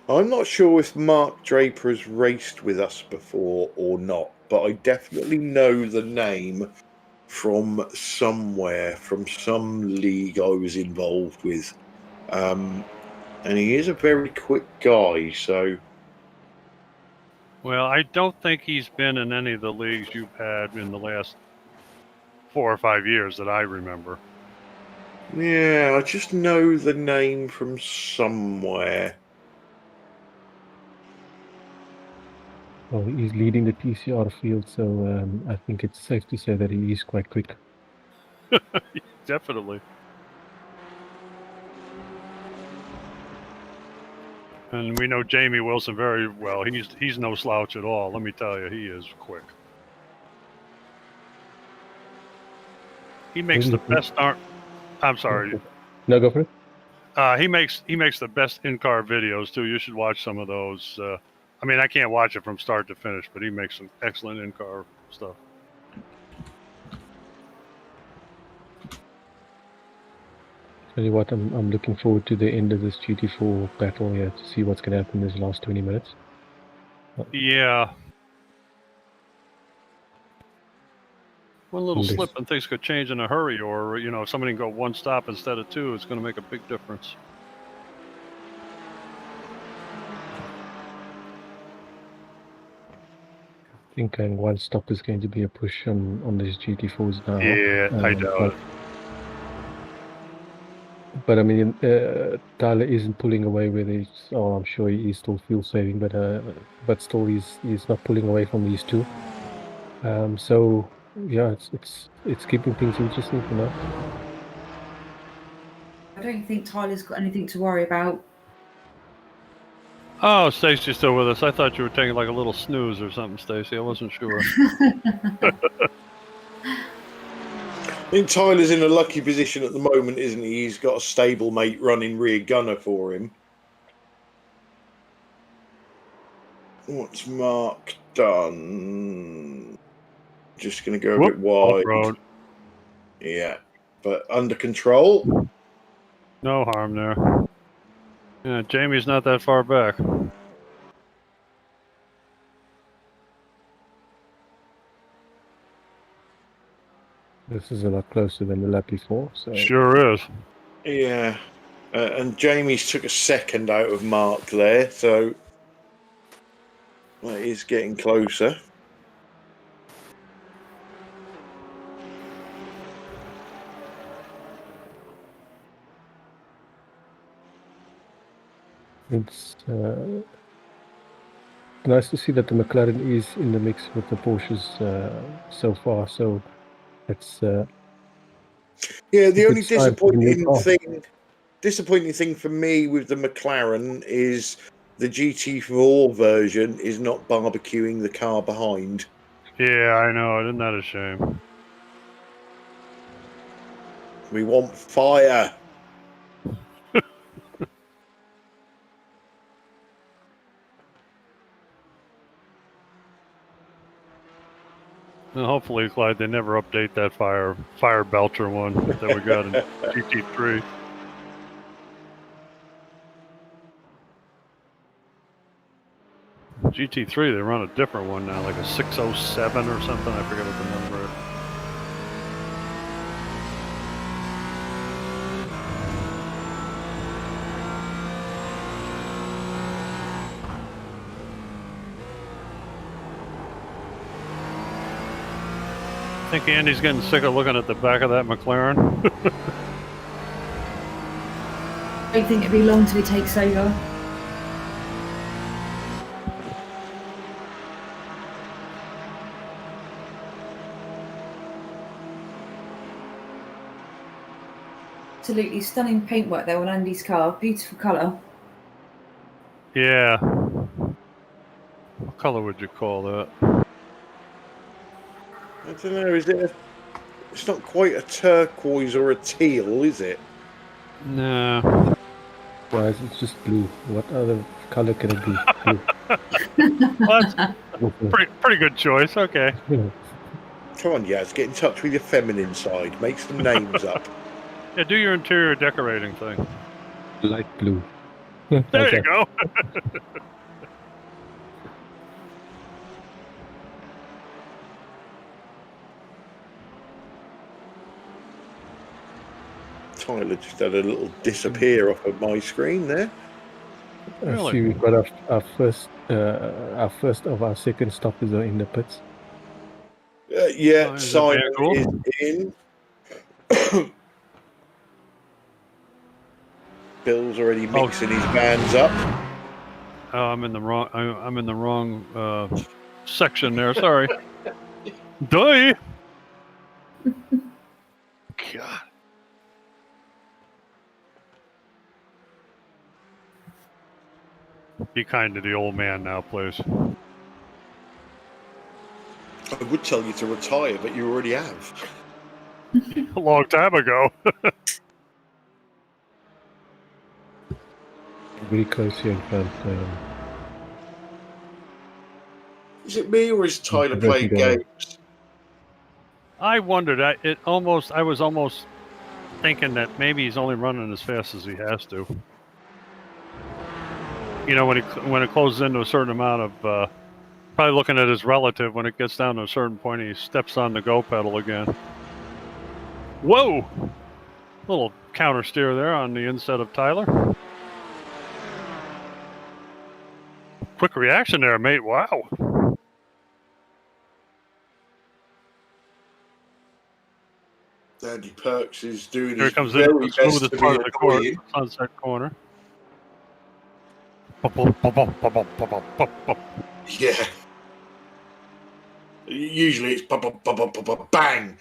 I'm not sure if Mark Draper has raced with us before or not, but I definitely know the name from somewhere, from some league I was involved with. And he is a very quick guy, so... Well, I don't think he's been in any of the leagues you've had in the last 4 or 5 years that I remember. Yeah, I just know the name from somewhere. Well, he's leading the TCR field, so I think it's safe to say that he is quite quick. Definitely. And we know Jamie Wilson very well. He's no slouch at all. Let me tell you, he is quick. He makes the best I'm sorry. No, go for it. He makes the best in-car videos too. You should watch some of those. I mean, I can't watch it from start to finish, but he makes some excellent in-car stuff. Tell you what, I'm looking forward to the end of this GT4 battle here to see what's going to happen in this last 20 minutes. Yeah. One little slip and things could change in a hurry, or if somebody can go one stop instead of two, it's going to make a big difference. I think going one stop is going to be a push on these GT4s now. Yeah, I doubt it. But I mean, Tyler isn't pulling away with it. Oh, I'm sure he's still fuel saving, but still he's not pulling away from these two. So yeah, it's keeping things interesting for now. I don't think Tyler's got anything to worry about. Oh, Stacey's still with us. I thought you were taking like a little snooze or something, Stacey. I wasn't sure. I think Tyler's in a lucky position at the moment, isn't he? He's got a stablemate running rear gunner for him. What's Mark done? Just going to go a bit wide. Off-road. Yeah, but under control. No harm there. Yeah, Jamie's not that far back. This is a lot closer than the lap before. So. Sure is. Yeah, and Jamie's took a second out of Mark there, so that is getting closer. It's nice to see that the McLaren is in the mix with the Porsches so far. So it's yeah. The only disappointing thing for me with the McLaren is the GT4 version is not barbecuing the car behind. Yeah, I know. Isn't that a shame? We want fire. And hopefully, Clyde, they never update that fire belcher one that we got in GT3. GT3, they run a different one now, like a 607 or something. I forget what the number is. I think Andy's getting sick of looking at the back of that McLaren. I don't think it'll be long till he takes over. Absolutely stunning paintwork there on Andy's car. Beautiful colour. Yeah. What colour would you call that? I don't know. It's not quite a turquoise or a teal, is it? No. Guys, it's just blue. What other color can it be? Blue. Well, that's pretty good choice. Okay. Yeah. Come on, Yaz, get in touch with your feminine side. Make some names up. Yeah, do your interior decorating thing. Light blue. There How's you that? go. Tyler just had a little disappear off of my screen there. I Really? see we've got our first of our second stoppers are in the pits. Yeah, Is that Simon cool? is in. Bill's already mixing his bands up. Oh, I'm in the wrong. I'm in the wrong section there. Sorry. Duh. God. Be kind to the old man now, please. I would tell you to retire, but you already have. A long time ago. Very close here in front. Is it me or is Tyler playing games? I wondered. I was almost thinking that maybe he's only running as fast as he has to. You know, when it closes into a certain amount of, probably looking at his relative. When it gets down to a certain point, he steps on the go pedal again. Whoa! Little counter steer there on the inside of Tyler. Quick reaction there, mate. Wow. Andy Perks is doing Here his it comes in very the best smoothest to part be of the course, annoying. Sunset Corner. Yeah. Usually it's bang.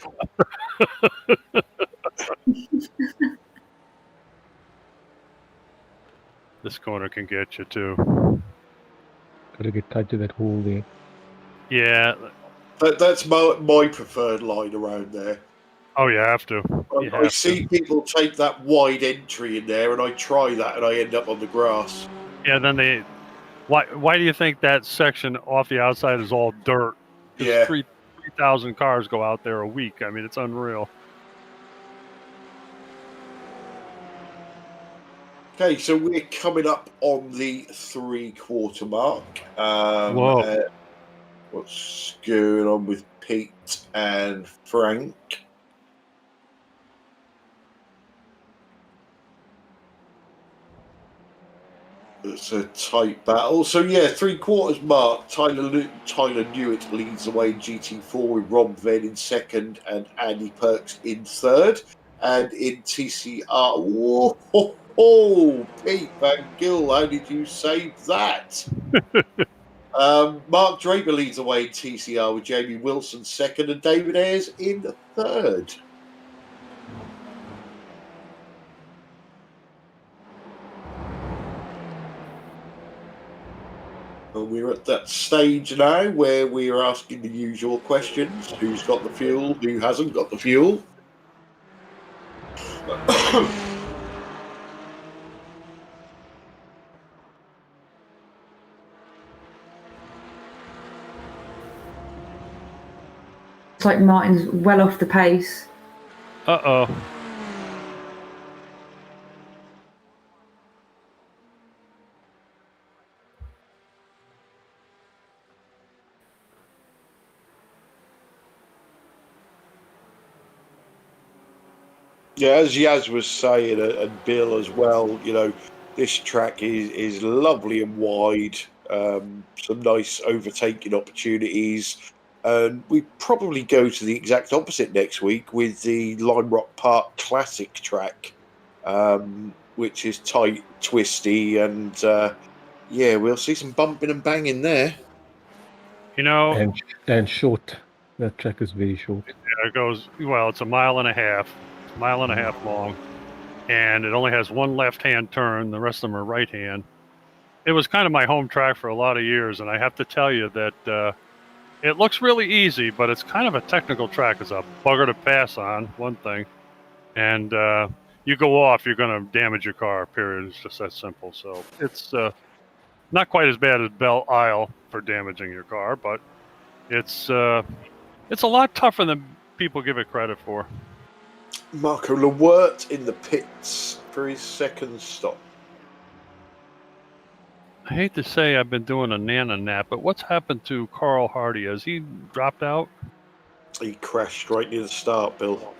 This corner can get you too. Gotta get tight to that hole there. Yeah. That's my preferred line around there. Oh, you have to. I see people take that wide entry in there, and I try that, and I end up on the grass. Yeah. Then Why do you think that section off the outside is all dirt? Yeah. 3,000 cars go out there a week. I mean, it's unreal. Okay, so we're coming up on the 3/4 mark. Whoa. What's going on with Pete and Frank? It's a tight battle. So yeah, 3/4 mark. Tyler Newitt leads the way in GT4 with Rob Venn in second and Andy Perks in third. And in TCR, whoa, Pete Van Gill, how did you save that? Mark Draper leads the way in TCR with Jamie Wilson second and David Ayres in third. And we're at that stage now where we are asking the usual questions. Who's got the fuel? Who hasn't got the fuel? It's like Martin's well off the pace. Uh-oh. Yeah, as Yaz was saying, and Bill as well, you know, this track is lovely and wide. Some nice overtaking opportunities. And we probably go to the exact opposite next week with the Lime Rock Park Classic track, which is tight, twisty, and yeah, we'll see some bumping and banging there. You know, and short. That track is very short. it goes, well, it's a mile and a half long, and it only has one left-hand turn. The rest of them are right-hand. It was kind of my home track for a lot of years, and I have to tell you that it looks really easy, but it's kind of a technical track. It's a bugger to pass on, one thing, and you go off, you're going to damage your car. Period. It's just that simple. So it's not quite as bad as Belle Isle for damaging your car, but it's a lot tougher than people give it credit for. Marco Lewert in the pits for his second stop. I hate to say I've been doing a Nana nap, but what's happened to Carl Hardy? Has he dropped out? He crashed right near the start, Bill.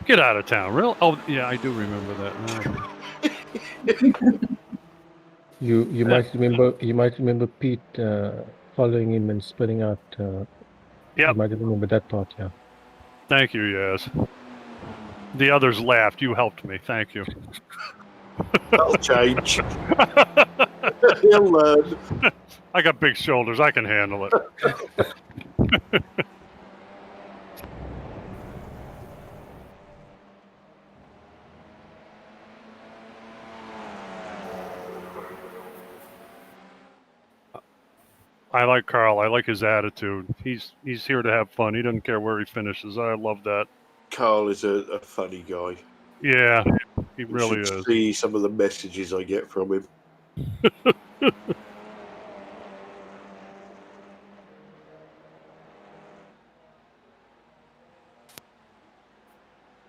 Get out of town, real? Oh, yeah, I do remember that now. You might remember Pete following him and spinning out. You might remember that part, yeah. Thank you, yes. The others laughed. You helped me. Thank you. That'll change. He'll learn. I got big shoulders. I can handle it. I like Carl. I like his attitude. He's here to have fun. He doesn't care where he finishes. I love that. Carl is a funny guy. Yeah, he You really should is. see some of the messages I get from him.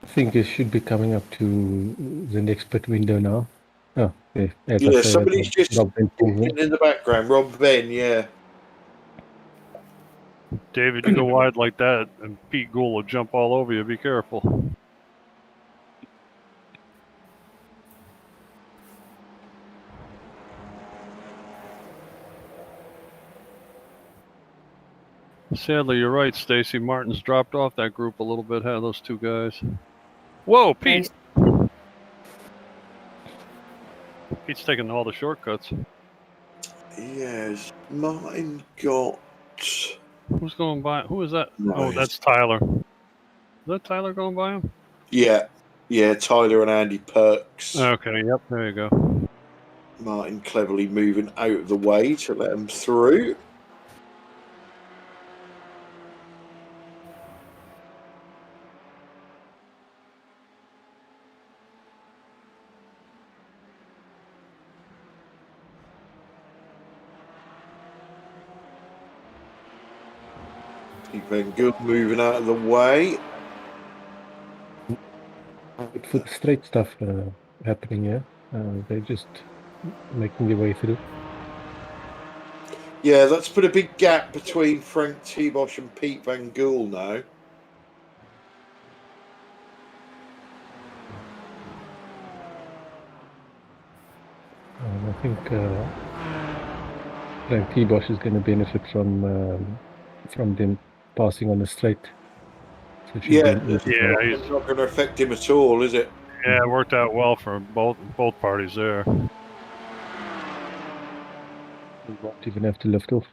I think it should be coming up to the next pit window now. Oh, yeah, somebody's just talking in the background. Rob Venn, yeah. David, you go wide like that, and Pete Gould will jump all over you. Be careful. Sadly, you're right, Stacy. Martin's dropped off that group a little bit. Had those two guys. Whoa, Pete! Pete's taking all the shortcuts. Yes, Martin got. Who's going by? Who is that? Nice. Oh, that's Tyler. Is that Tyler going by him? Yeah, Tyler and Andy Perks. Okay, yep, there you go. Martin cleverly moving out of the way to let him through. Van Good moving out of the way. For the straight stuff happening here. They're just making their way through. Yeah, that's put a big gap between Frank T-Bosch and Pete Van Gool now. I think Frank T-Bosch is going to benefit from them passing on the straight. So He's not going to affect him at all, is it? Yeah, it worked out well for both parties there. We won't even have to lift off.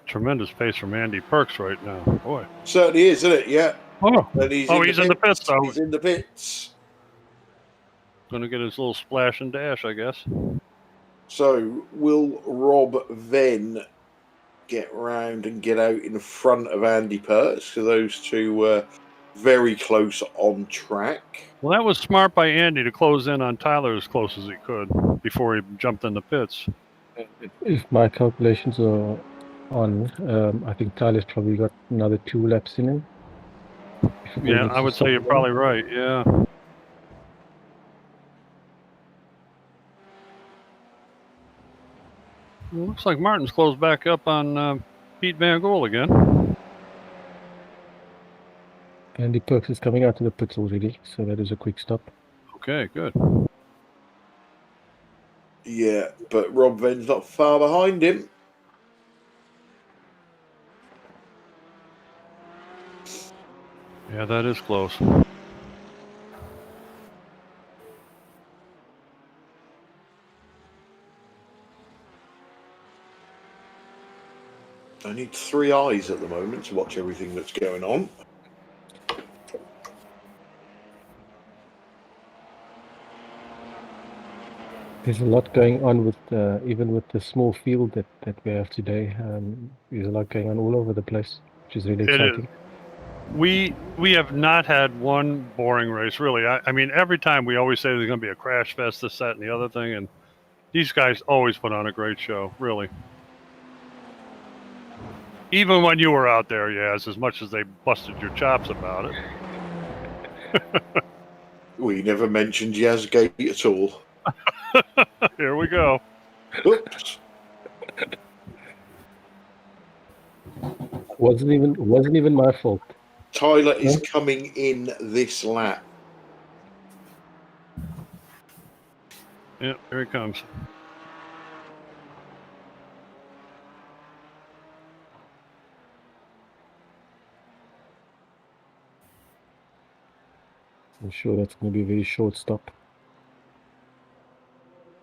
Tremendous pace from Andy Perks right now. Boy. Certainly is, isn't it? Yeah. Oh, he's in the pits, though. He's in the pits. Going to get his little splash and dash, I guess. So, will Rob Venn get round and get out in front of Andy Perks? So those two were very close on track. Well, that was smart by Andy to close in on Tyler as close as he could before he jumped in the pits. If my calculations are on, I think Tyler's probably got another 2 laps in him. Yeah, I would say you're probably right, yeah. Well, looks like Martin's closed back up on Pete Van Gool again. Andy Perks is coming out of the pits already, so that is a quick stop. Okay, good. Yeah, but Rob Venn's not far behind him. Yeah, that is close. I need 3 eyes at the moment to watch everything that's going on. There's a lot going on with even with the small field that we have today. There's a lot going on all over the place, which is really exciting. It is. We have not had one boring race, really. I mean, every time we always say there's going to be a crash fest, this, that, and the other thing, and these guys always put on a great show, really. Even when you were out there, Yaz, as much as they busted your chops about it. We never mentioned Yazgate at all. Here we go. Oops. Wasn't even my fault. Tyler is coming in this lap. Yep, here he comes. I'm sure that's going to be a very short stop.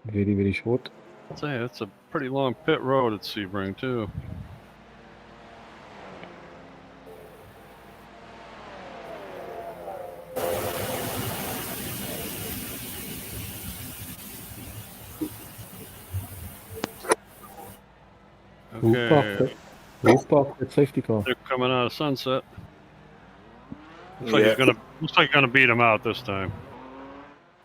Very, very short. I'll tell you, it's a pretty long pit road at Sebring, too. Okay. Who parked that safety car? They're coming out of Sunset. Looks like he's gonna beat him out this time.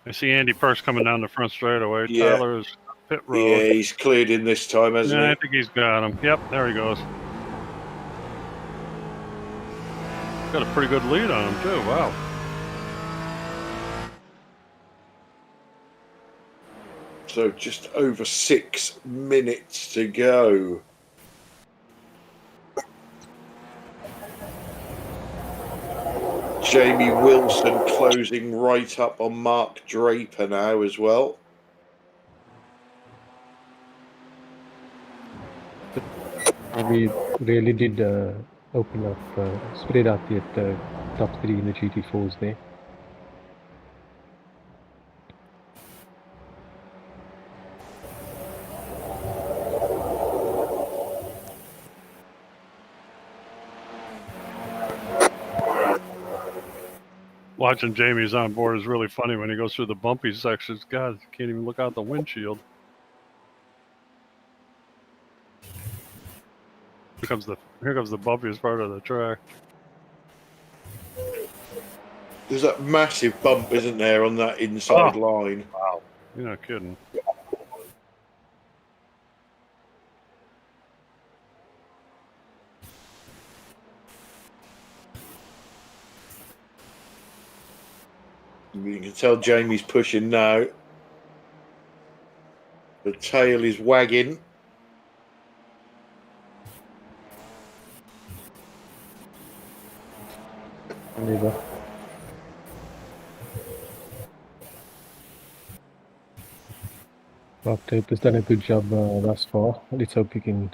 I see Andy Perks coming down the front straightaway. Yeah. Tyler is pit road. Yeah, he's cleared in this time, hasn't he? I think he's got him. Yep, there he goes. Got a pretty good lead on him too. Wow. So just over 6 minutes to go. Jamie Wilson closing right up on Mark Draper now as well. We really did open up, spread out the top 3 in the GT4s there. Watching Jamie's on board is really funny when he goes through the bumpy sections. God, you can't even look out the windshield. Here comes the bumpiest part of the track. There's that massive bump, isn't there, on that inside line? Wow, you're not kidding. You can tell Jamie's pushing now. The tail is wagging. Mark Draper's done a good job thus far. Let's hope he can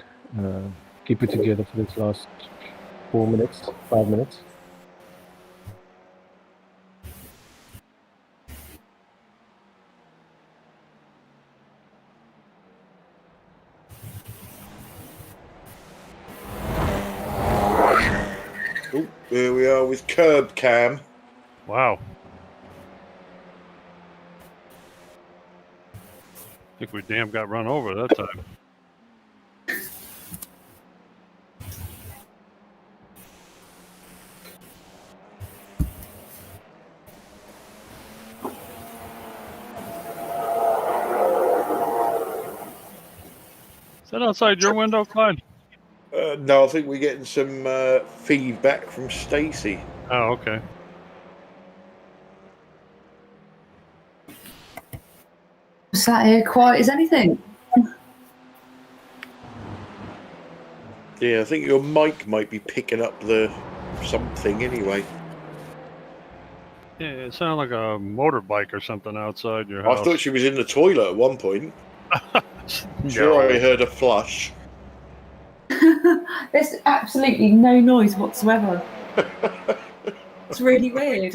keep it together for this last 5 minutes. Oh, there we are with curb cam. Wow. I think we damn got run over that time. Is that outside your window, Clyde? No, I think we're getting some feedback from Stacey. Oh, okay. Sat here quiet as anything. Yeah, I think your mic might be picking up the something anyway. Yeah, it sounded like a motorbike or something outside your house. I thought she was in the toilet at one point. Sure, I heard a flush. There's absolutely no noise whatsoever. It's really weird.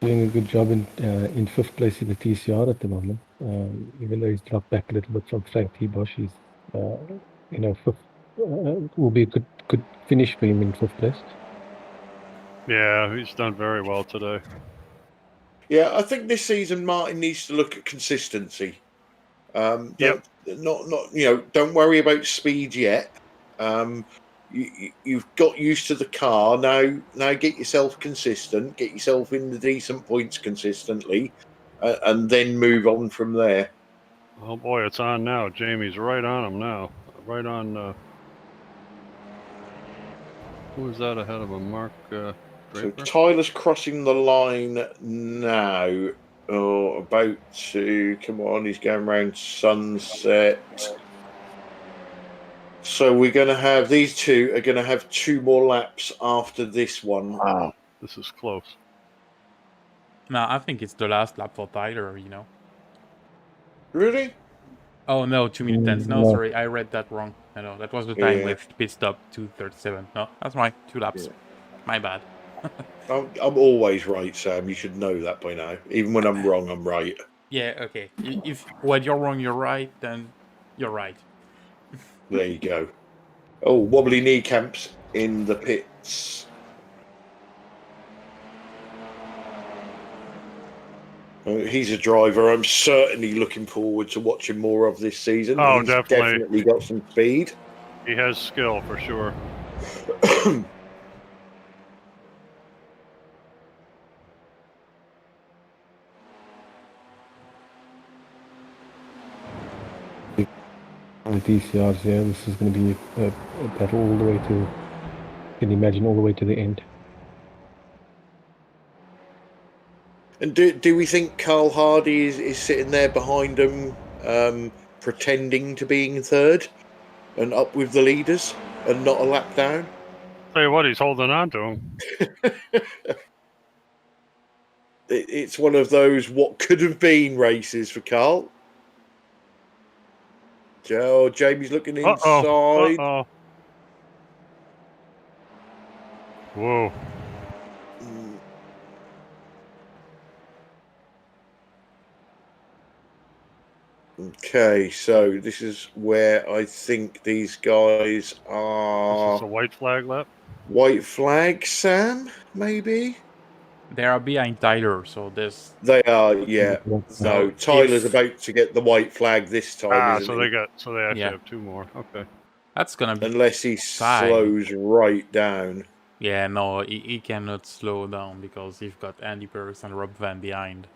Doing a good job in 5th place in the TCR at the moment. Even though he's dropped back a little bit from Frank T-Bosch, he's 5th will be a good finish for him in 5th place. Yeah, he's done very well today. Yeah, I think this season Martin needs to look at consistency. Yep. Don't worry about speed yet. You've got used to the car now. Get yourself consistent. Get yourself in the decent points consistently, and then move on from there. Oh boy, it's on now. Jamie's right on him now. Right on. Who is that ahead of him? Mark So Draper? Tyler's crossing the line now. Oh, about to come on. He's going around Sunset. So we're going to have these two are going to have 2 more laps after this one. Wow, this is close. No, I think it's the last lap for Tyler, you know. Really? Oh, no, 2 minute 10. No, No. sorry, I read that wrong. No, that was the time Yeah. with pit stop 2:37. No, that's right, 2 laps. Yeah. My bad. I'm always right, Sam. You should know that by now. Even when I'm wrong, I'm right. Yeah, okay. If when you're wrong, you're right, then you're right. There you go. Oh, wobbly knee camps in the pits. He's a driver I'm certainly looking forward to watching more of this season. Oh, He's definitely. definitely got some speed. He has skill for sure. With TCRs, yeah, this is going to be a battle all the way to, you can imagine, all the way to the end. And do we think Carl Hardy is sitting there behind him, pretending to be in third and up with the leaders and not a lap down? Tell you what, he's holding on to him. It's one of those what could have been races for Carl. Oh, Jamie's looking inside. Uh-oh. Whoa. Okay, so this is where I think these guys are. Is this a white flag lap? White flag, Sam, maybe? They are behind Tyler, so there's... They are, yeah. So No, Tyler's if- about to get the white flag this time, isn't so he? they actually Yeah. have 2 more. Okay. That's gonna be... Unless he tight. slows right down. Yeah, no, he cannot slow down because you've got Andy Perks and Rob Van behind.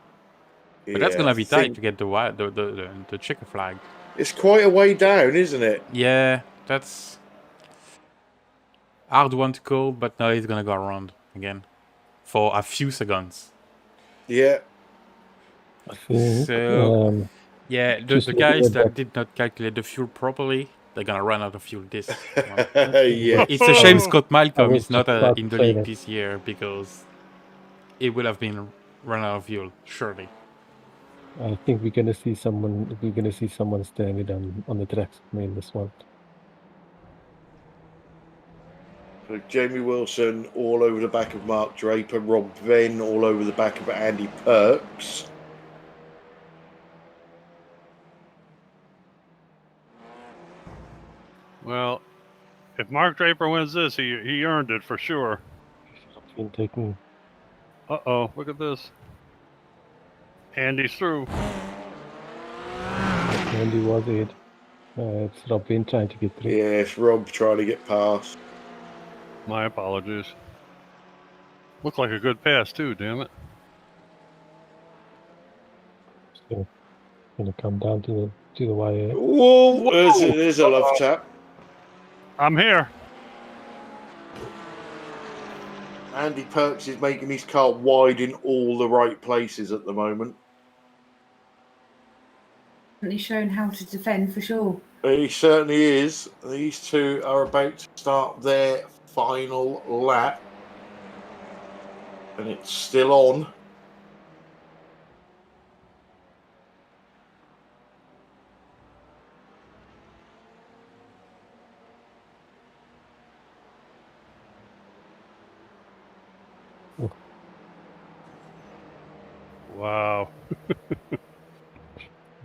But that's gonna be tight to get the checker flag. It's quite a way down, isn't it? Yeah, that's hard one to call, but now he's gonna go around again for a few seconds. Yeah. So yeah, the just guys looking at that that- did not calculate the fuel properly, they're gonna run out of fuel this one. Yeah. It's a shame Scott I Malcolm was is not just about in to the say league that. this year because it would have been run out of fuel, surely. I think we're going to see someone. We're going to see someone standing on the tracks in this one. So Jamie Wilson all over the back of Mark Draper, Rob Venn all over the back of Andy Perks. Well, if Mark Draper wins this, he earned it for sure. Been taking. Uh-oh, look at this. Andy's through. Andy was it. It's Rob Vin trying to get through. Yes, Rob trying to get past. My apologies. Looked like a good pass too, damn it. So, going to come down to the wire. Whoa, there's a love tap. I'm here. Andy Perks is making his car wide in all the right places at the moment. He's shown how to defend for sure. He certainly is. These two are about to start their final lap. And it's still on. Wow.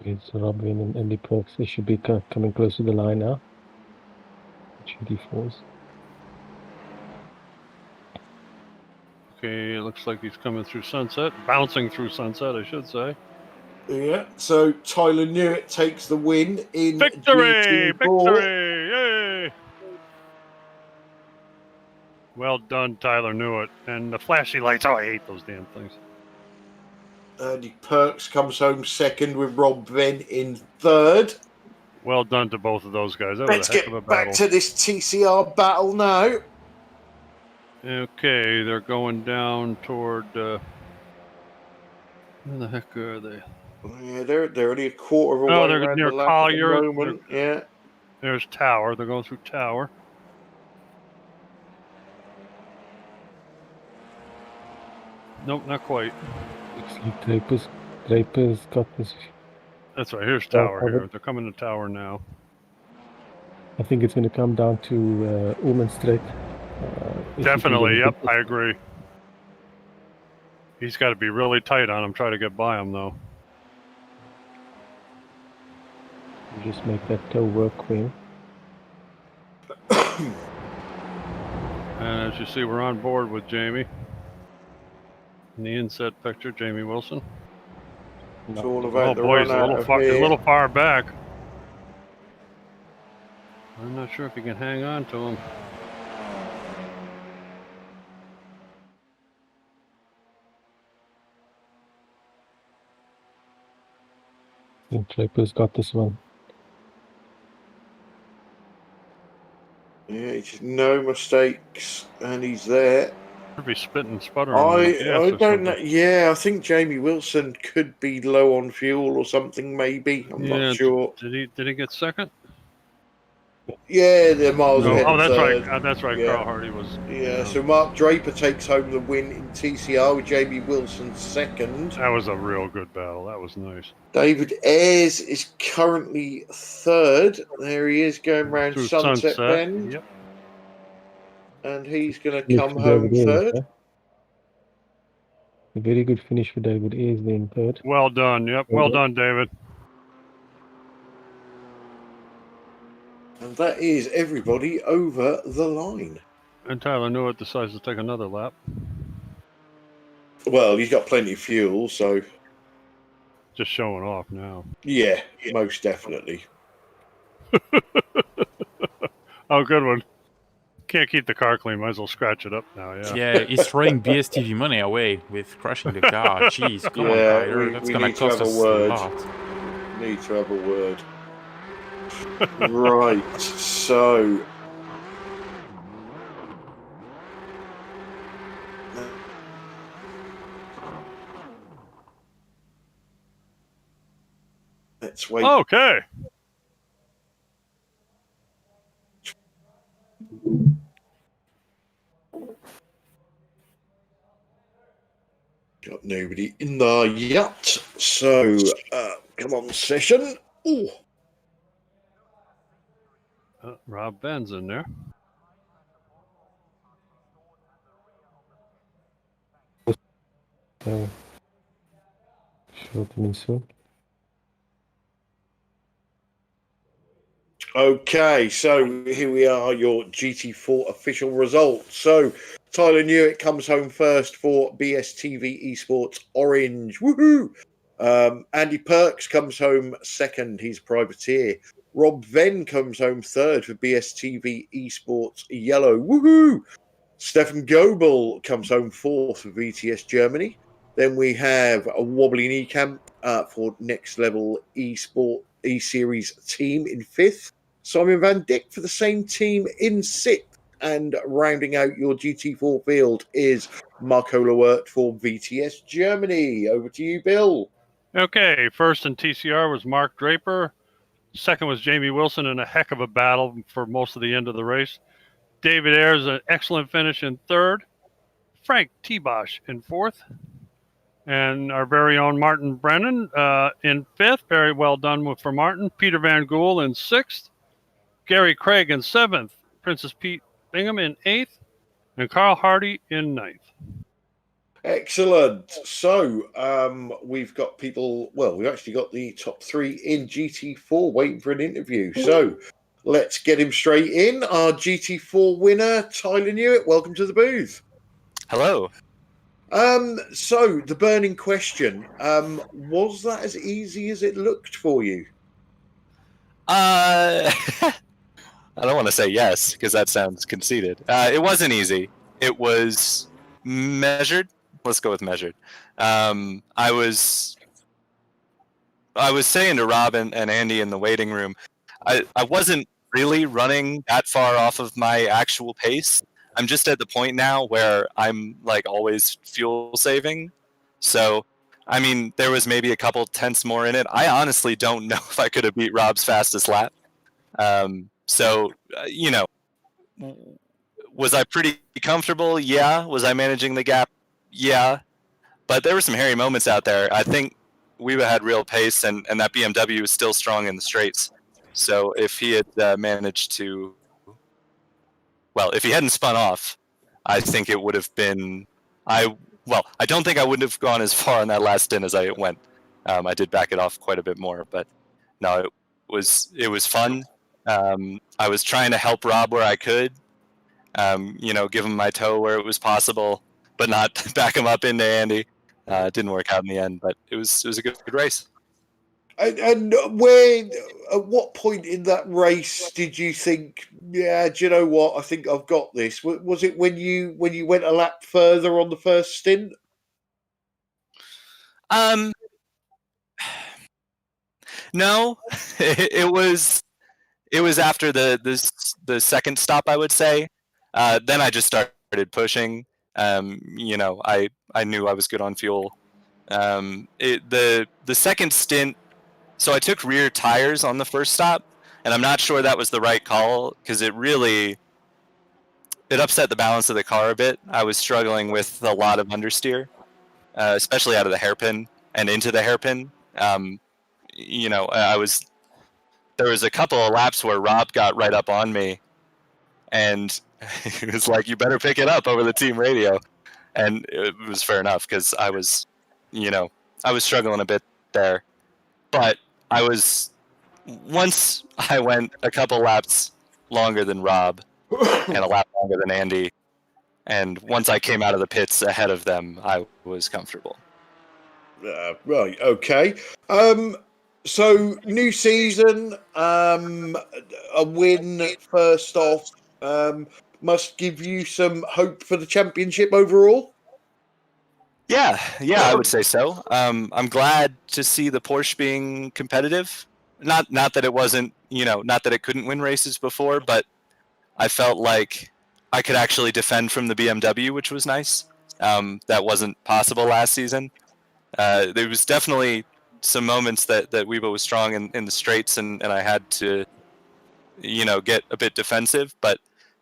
It's Rob Vin and Andy Perks. They should be coming close to the line now. GT4s. Okay, it looks like he's coming through Sunset, bouncing through Sunset, I should say. Yeah, so Tyler Newitt takes the win in Victory! GT4. Victory! Yay! Well done, Tyler Newitt. And the flashy lights, oh, I hate those damn things. Andy Perks comes home second with Rob Venn in third. Well done to both of those guys. That was Let's a heck get of a back battle. to this TCR battle now. Okay, they're going down toward... where the heck are they? Yeah, they're only a quarter of a Oh, way they're around near the lap Collier. at the moment. Yeah. There's Tower. They're going through Tower. Nope, not quite. Draper's got this. That's right. Here's Well Tower covered. here. They're coming to Tower now. I think it's going to come down to Ullman Strait. Definitely. Yep, I agree. He's got to be really tight on him. Try to get by him, though. Just make that toe work, Queen. And as you see, we're on board with Jamie. In the inset picture, Jamie Wilson. It's all about the boy, he's run a out of here. little far back. I'm not sure if he can hang on to him. I think Draper's got this one. Yeah, just no mistakes, and he's there. Could be spitting and sputtering. I don't know. Yeah, I think Jamie Wilson could be low on fuel or something. Maybe I'm not sure. Did he get second? Yeah, they're miles ahead. Oh, that's third. right. That's right. Yeah. Carl Hardy was. Yeah, so Mark Draper takes home the win in TCR with Jamie Wilson second. That was a real good battle. That was nice. David Ayres is currently third. There he is going round Through Sunset Bend. Yep. And he's going to come home third. A very good finish for David Ayres being third. Well done. Yep. Well done, David. And that is everybody over the line. And Tyler Newitt decides to take another lap. Well, he's got plenty of fuel, so... Just showing off now. Yeah, most definitely. Oh, good one. Can't keep the car clean. Might as well scratch it up now, yeah. Yeah, he's throwing BSTV money away with crushing the car. Jeez, come on, Tyler. That's going to cost us a lot. Need to have a word. Right, so... Let's wait. Okay. Got nobody in the yacht. So, come on, session. Ooh. Rob Ben's in there. Shortening soon. Okay, so here we are, your GT4 official results. So, Tyler Newitt comes home first for BSTV Esports Orange. Woohoo! Andy Perks comes home second. He's privateer. Rob Venn comes home third for BSTV Esports Yellow. Woohoo! Stefan Goebel comes home fourth for VTS Germany. Then we have a wobbly knee camp for Next Level Esport E-Series team in fifth. Simon Van Dyck for the same team in sixth. And rounding out your GT4 field is Marco Lewert for VTS Germany. Over to you, Bill. Okay, first in TCR was Mark Draper. Second was Jamie Wilson in a heck of a battle for most of the end of the race. David Ayres, an excellent finish in third. Frank T-Bosch in fourth. And our very own Martin Brennan in fifth. Very well done for Martin. Peter Van Gool in sixth. Gary Craig in seventh. Princess Pete Bingham in eighth. And Carl Hardy in ninth. Excellent. So we've got people, well, we've actually got the top three in GT4 waiting for an interview. So let's get him straight in. Our GT4 winner, Tyler Newitt, welcome to the booth. Hello. So the burning question, was that as easy as it looked for you? I don't want to say yes because that sounds conceited. It wasn't easy. It was measured. Let's go with measured. I was saying to Rob and Andy in the waiting room, I wasn't really running that far off of my actual pace. I'm just at the point now where I'm like always fuel saving. So, I mean, there was maybe a couple tenths more in it. I honestly don't know if I could have beat Rob's fastest lap. You know, was I pretty comfortable? Yeah. Was I managing the gap? Yeah. But there were some hairy moments out there. I think we had real pace, and that BMW was still strong in the straights. So if he had managed to, well, if he hadn't spun off, I think it would have been. I don't think I would have gone as far on that last stint as I went. I did back it off quite a bit more, but no, it was fun. I was trying to help Rob where I could, give him my toe where it was possible, but not back him up into Andy. It didn't work out in the end, but it was a good race. And when, at what point in that race did you think, yeah, do you know what? I think I've got this. Was it when you went a lap further on the first stint? No, it was after the second stop, I would say. Then I just started pushing. I knew I was good on fuel. The second stint. So I took rear tires on the first stop, and I'm not sure that was the right call because it upset the balance of the car a bit. I was struggling with a lot of understeer, especially out of the hairpin and into the hairpin. There was a couple of laps where Rob got right up on me, and he was like, "You better pick it up over the team radio," and it was fair enough because I was struggling a bit there, but once I went a couple laps longer than Rob and a lap longer than Andy, and once I came out of the pits ahead of them, I was comfortable. Right, okay. So new season, a win first off, must give you some hope for the championship overall. Yeah, I would say so. I'm glad to see the Porsche being competitive. Not that it wasn't, not that it couldn't win races before, but I felt like I could actually defend from the BMW, which was nice. That wasn't possible last season. There was definitely some moments that Weibo was strong in the straights, and I had to, get a bit defensive. But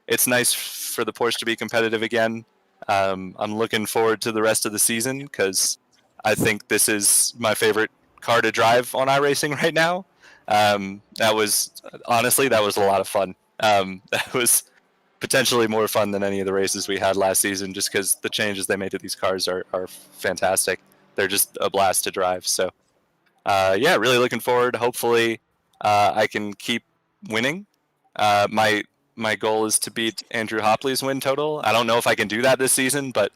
it's nice for the Porsche to be competitive again. I'm looking forward to the rest of the season because I think this is my favorite car to drive on iRacing right now. That was a lot of fun. That was potentially more fun than any of the races we had last season just because the changes they made to these cars are fantastic. They're just a blast to drive. So, really looking forward. Hopefully, I can keep winning. My goal is to beat Andrew Hopley's win total. I don't know if I can do that this season, but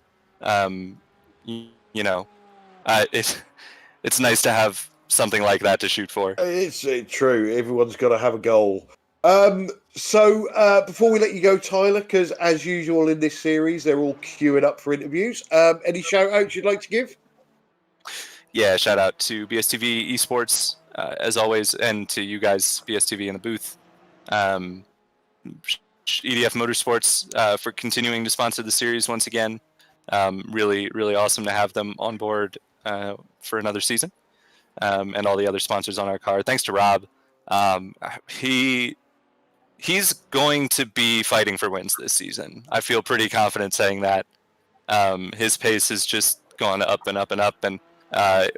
it's nice to have something like that to shoot for. It's true. Everyone's got to have a goal. So before we let you go, Tyler, because as usual in this series, they're all queuing up for interviews. Any shout outs you'd like to give? Yeah, shout out to BSTV Esports as always, and to you guys, BSTV in the booth. EDF Motorsports for continuing to sponsor the series once again. Really, really awesome to have them on board for another season, and all the other sponsors on our car. Thanks to Rob. He's going to be fighting for wins this season. I feel pretty confident saying that. His pace has just gone up and up and up, and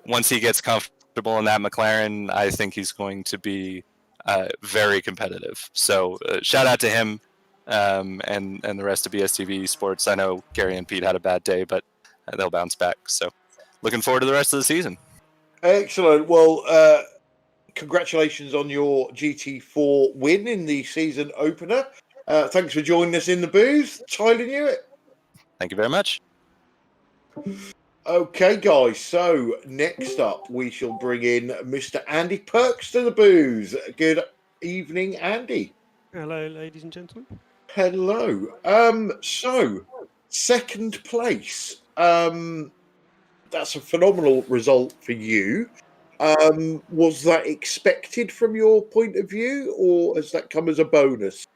once he gets comfortable in that McLaren, I think he's going to be very competitive. So shout out to him and the rest of BSTV Sports. I know Gary and Pete had a bad day, but they'll bounce back. So looking forward to the rest of the season. Excellent. Well, congratulations on your GT4 win in the season opener. Thanks for joining us in the booth. Tyler Newitt. Thank you very much. Okay, guys. So next up, we shall bring in Mr. Andy Perks to the booth. Good evening, Andy. Hello, ladies and gentlemen. Hello. So second place. That's a phenomenal result for you. Was that expected from your point of view, or has that come as a bonus?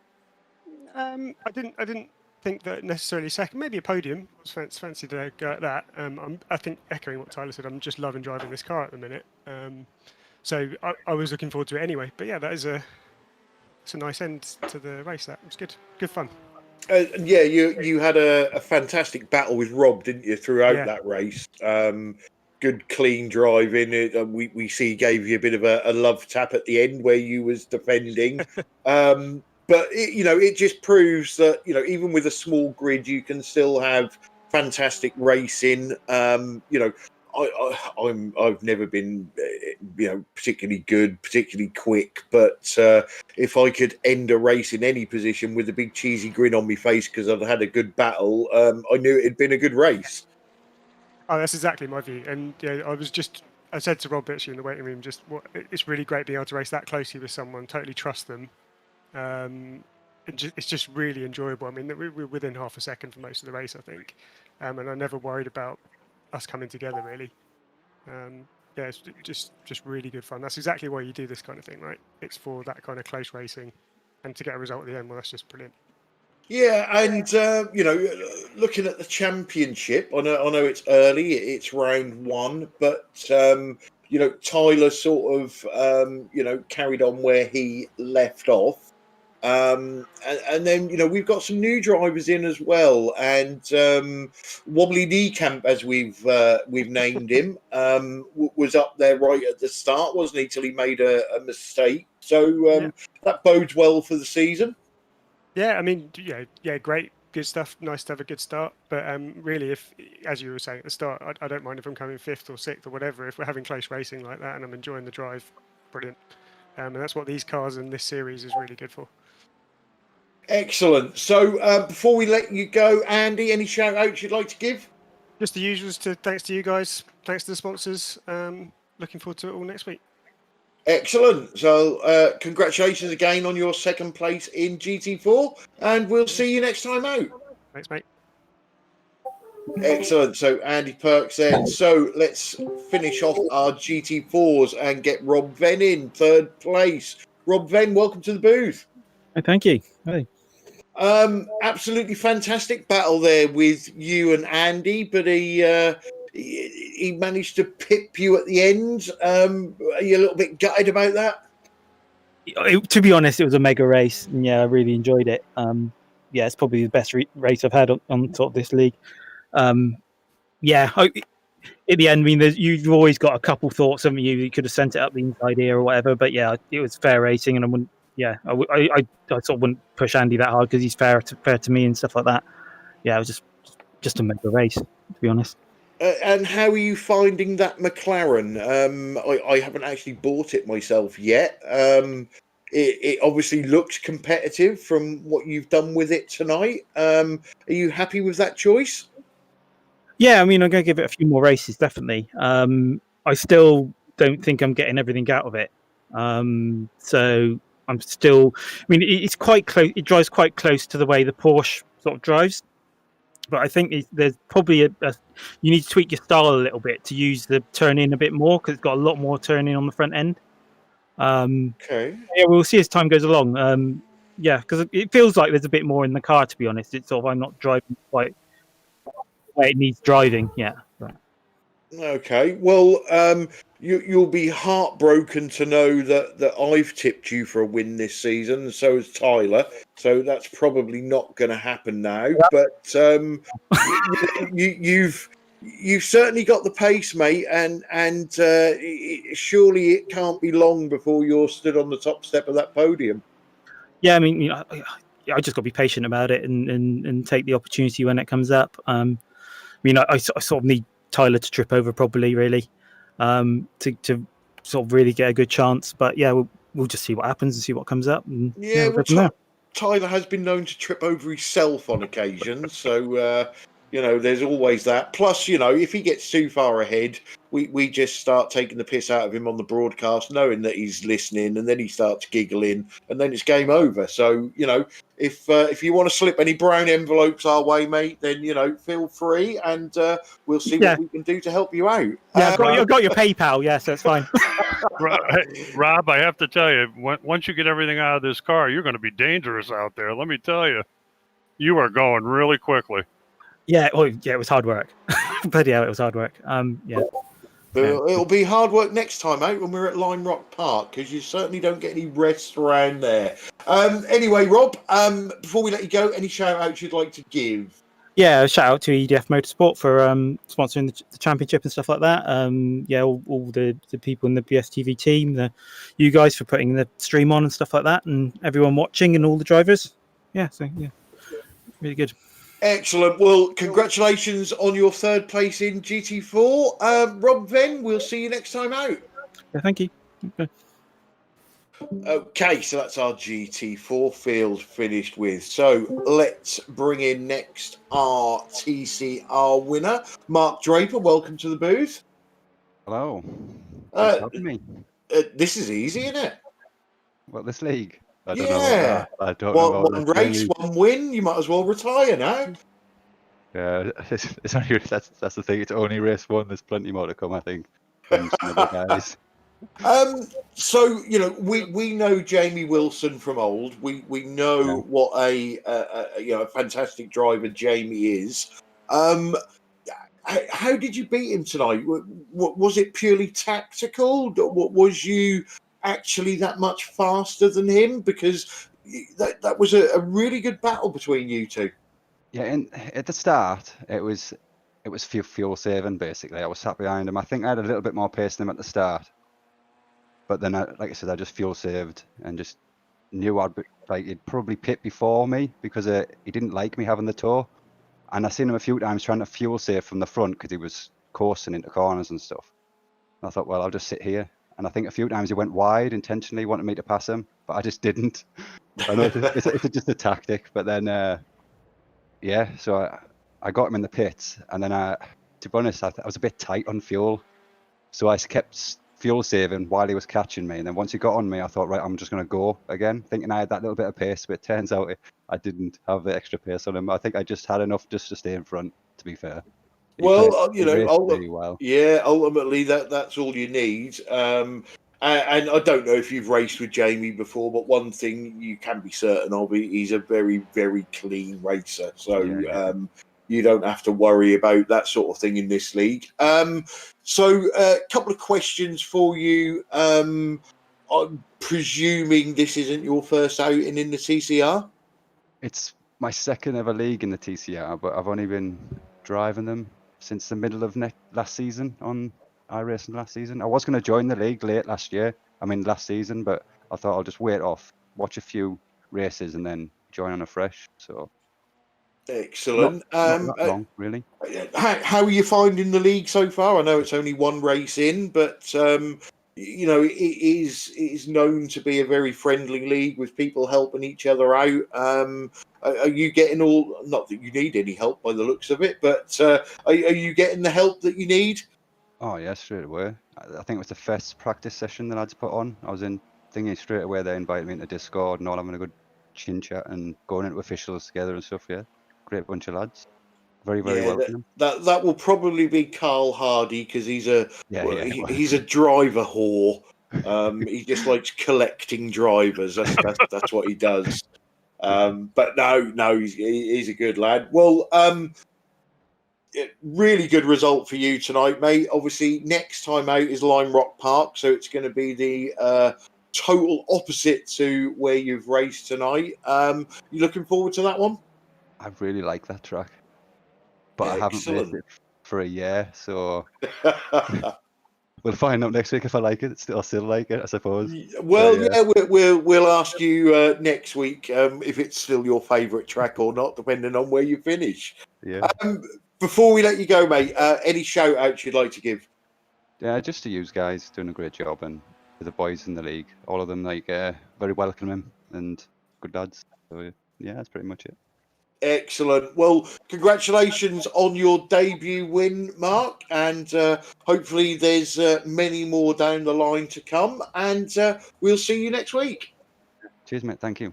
I didn't think that necessarily second. Maybe a podium. I was fancy to go at that. I think echoing what Tyler said, I'm just loving driving this car at the minute. So I was looking forward to it anyway. But yeah, it's a nice end to the race. That was good. Good fun. Yeah, you had a fantastic battle with Rob, didn't you, throughout that race? Good clean driving. We see he gave you a bit of a love tap at the end where you was defending. But it just proves that even with a small grid, you can still have fantastic racing. I've never been particularly good, particularly quick, but if I could end a race in any position with a big cheesy grin on my face because I'd had a good battle, I knew it'd been a good race. Oh, that's exactly my view. And I said to Rob actually in the waiting room, it's really great being able to race that closely with someone, totally trust them. It's just really enjoyable. I mean, we're within half a second for most of the race, I think, and I never worried about us coming together really. It's just really good fun. That's exactly why you do this kind of thing, right? It's for that kind of close racing, and to get a result at the end, well, that's just brilliant. Yeah, and looking at the championship, I know it's early, it's round one, but Tyler sort of carried on where he left off, and then we've got some new drivers in as well, and Wobbly Knee Camp, as we've named him, was up there right at the start, wasn't he? Till he made a mistake, so that bodes well for the season. Yeah, I mean, great, good stuff. Nice to have a good start. But really, if, as you were saying at the start, I don't mind if I'm coming fifth or sixth or whatever. If we're having close racing like that and I'm enjoying the drive, brilliant. And that's what these cars in this series is really good for. Excellent. So before we let you go, Andy, any shout outs you'd like to give? Just the usuals. Thanks to you guys. Thanks to the sponsors. Looking forward to it all next week. Excellent. So congratulations again on your second place in GT4, and we'll see you next time out. Thanks, mate. Excellent. So Andy Perks then. So let's finish off our GT4s and get Rob Venn in third place. Rob Venn, welcome to the booth. Thank you. Hey. Absolutely fantastic battle there with you and Andy, but he managed to pip you at the end. Are you a little bit gutted about that? To be honest, it was a mega race, and I really enjoyed it. It's probably the best race I've had on top of this league. At the end, I mean, you've always got a couple thoughts, haven't you? You could have sent it up the inside here or whatever, but it was fair racing, and I wouldn't. I sort of wouldn't push Andy that hard because he's fair to me and stuff like that. It was just a mega race, to be honest. And how are you finding that McLaren? I haven't actually bought it myself yet. It obviously looks competitive from what you've done with it tonight. Are you happy with that choice? Yeah, I mean, I'm going to give it a few more races, definitely. I still don't think I'm getting everything out of it. So I'm still... I mean, it's quite close. It drives quite close to the way the Porsche sort of drives. But I think there's probably you need to tweak your style a little bit to use the turn-in a bit more because it's got a lot more turn-in on the front end. Okay. Yeah, we'll see as time goes along. Because it feels like there's a bit more in the car, to be honest. It's sort of I'm not driving quite the way it needs driving. Yeah. But. Okay. Well, you'll be heartbroken to know that I've tipped you for a win this season, and so has Tyler. So that's probably not going to happen now. Yeah. But you've certainly got the pace, mate, and surely it can't be long before you're stood on the top step of that podium. Yeah, I mean, I just got to be patient about it and take the opportunity when it comes up. I sort of need Tyler to trip over properly, really, to sort of really get a good chance. But we'll just see what happens and see what comes up. And, Tyler has been known to trip over himself on occasion, so You know, there's always that. Plus, you know, if he gets too far ahead, we just start taking the piss out of him on the broadcast, knowing that he's listening, and then he starts giggling, and then it's game over. So, you know, if you want to slip any brown envelopes our way, mate, then, you know, feel free, and we'll see Yeah. what we can do to help you out. Yeah, I've got your PayPal. Yeah, so it's fine. Rob, I have to tell you, once you get everything out of this car, you're going to be dangerous out there. Let me tell you, you are going really quickly. Yeah, it was hard work. Bloody hell, it was hard work. Yeah. It'll be hard work next time out when we're at Lime Rock Park, because you certainly don't get any rest around there. Anyway, Rob, before we let you go, any shout outs you'd like to give? Yeah, shout out to EDF Motorsport for sponsoring the championship and stuff like that. Yeah, all the people in the BSTV team, you guys for putting the stream on and stuff like that, and everyone watching and all the drivers. Yeah, so yeah, really good. Excellent. Well, congratulations on your third place in GT4. Rob Venn, we'll see you next time out. Yeah, thank you. Okay, so that's our GT4 field finished with. So let's bring in next our TCR winner, Mark Draper. Welcome to the booth. Hello. Thanks for having me. This is easy, isn't it? What, this league? I don't Yeah. know about that. I don't know about One this race, league. one win. You might as well retire now. Yeah, it's only, that's the thing. It's only race one. There's plenty more to come, I think, from some other guys. So you know, we know Jamie Wilson from old. We know what a fantastic driver Jamie is. How did you beat him tonight? Was it purely tactical? Was you actually that much faster than him? Because that was a really good battle between you two. Yeah, and at the start, it was fuel saving basically. I was sat behind him. I think I had a little bit more pace than him at the start, but then, like I said, I just fuel saved and just knew he'd probably pit before me because he didn't like me having the tow. And I seen him a few times trying to fuel save from the front because he was coursing into corners and stuff. And I thought, well, I'll just sit here. And I think a few times he went wide intentionally, wanted me to pass him, but I just didn't. I know it's just a tactic, but then, yeah, so I got him in the pits, and then to be honest, I was a bit tight on fuel, so I kept fuel saving while he was catching me. And then once he got on me, I thought, right, I'm just going to go again, thinking I had that little bit of pace, but it turns out I didn't have the extra pace on him. I think I just had enough just to stay in front, to be fair. Well, you know, really well. Yeah, ultimately that's all you need. And I don't know if you've raced with Jamie before, but one thing you can be certain of, he's a very, very clean racer. So you don't have to worry about that sort of thing in this league. So a couple of questions for you. I'm presuming this isn't your first outing in the TCR? It's my second ever league in the TCR, but I've only been driving them since the middle of last season on iRacing last season. I was going to join the league last season, but I thought I'll just wait off, watch a few races, and then join on afresh. So excellent. Not that long, really. How are you finding the league so far? I know it's only one race in, but you know, it is known to be a very friendly league with people helping each other out. Are you getting not that you need any help by the looks of it, but are you getting the help that you need? Oh yeah, straight away. I think it was the first practice session that I'd put on. I was in thinking straight away. They invited me into Discord and all, having a good chin chat and going into officials together and stuff. Yeah, great bunch of lads. Very welcome. That will probably be Carl Hardy, because he's a driver whore. He just likes collecting drivers. That's what he does. But no, he's a good lad. Well, really good result for you tonight, mate. Obviously, next time out is Lime Rock Park, so it's going to be the total opposite to where you've raced tonight. You looking forward to that one? I really like that track, but I haven't raced it for a year, so we'll find out next week if I like it. I still like it, I suppose. Well, we'll ask you next week if it's still your favourite track or not, depending on where you finish. Yeah. Before we let you go, mate, any shout outs you'd like to give? Yeah, just to you guys, doing a great job, and to the boys in the league, all of them very welcoming and good lads. So yeah, that's pretty much it. Excellent. Well, congratulations on your debut win, Mark, and hopefully there's many more down the line to come, and we'll see you next week. Cheers, mate. Thank you.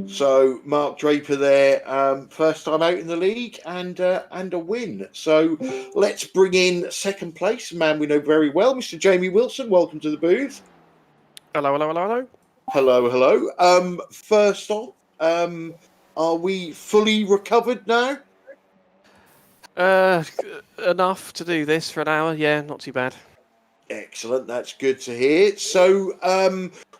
So Mark Draper there, first time out in the league and a win. So let's bring in second place, a man we know very well, Mr. Jamie Wilson. Welcome to the booth. Hello, hello, hello, hello. Hello, hello. First off, are we fully recovered now? Enough to do this for an hour. Yeah, not too bad. Excellent. That's good to hear. So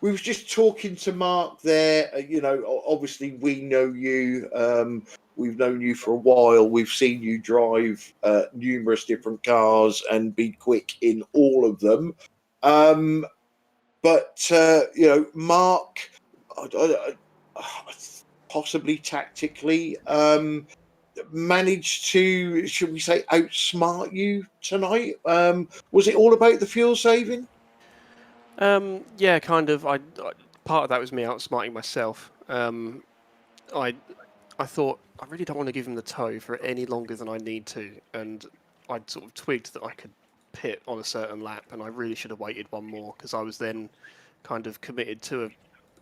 we was just talking to Mark there. You know, obviously we know you. We've known you for a while. We've seen you drive numerous different cars and be quick in all of them. But you know, Mark, possibly tactically, managed to, should we say, outsmart you tonight? Was it all about the fuel saving? Yeah, kind of. I part of that was me outsmarting myself. I thought I really don't want to give him the tow for any longer than I need to, and I'd sort of twigged that I could pit on a certain lap, and I really should have waited one more because I was then kind of committed to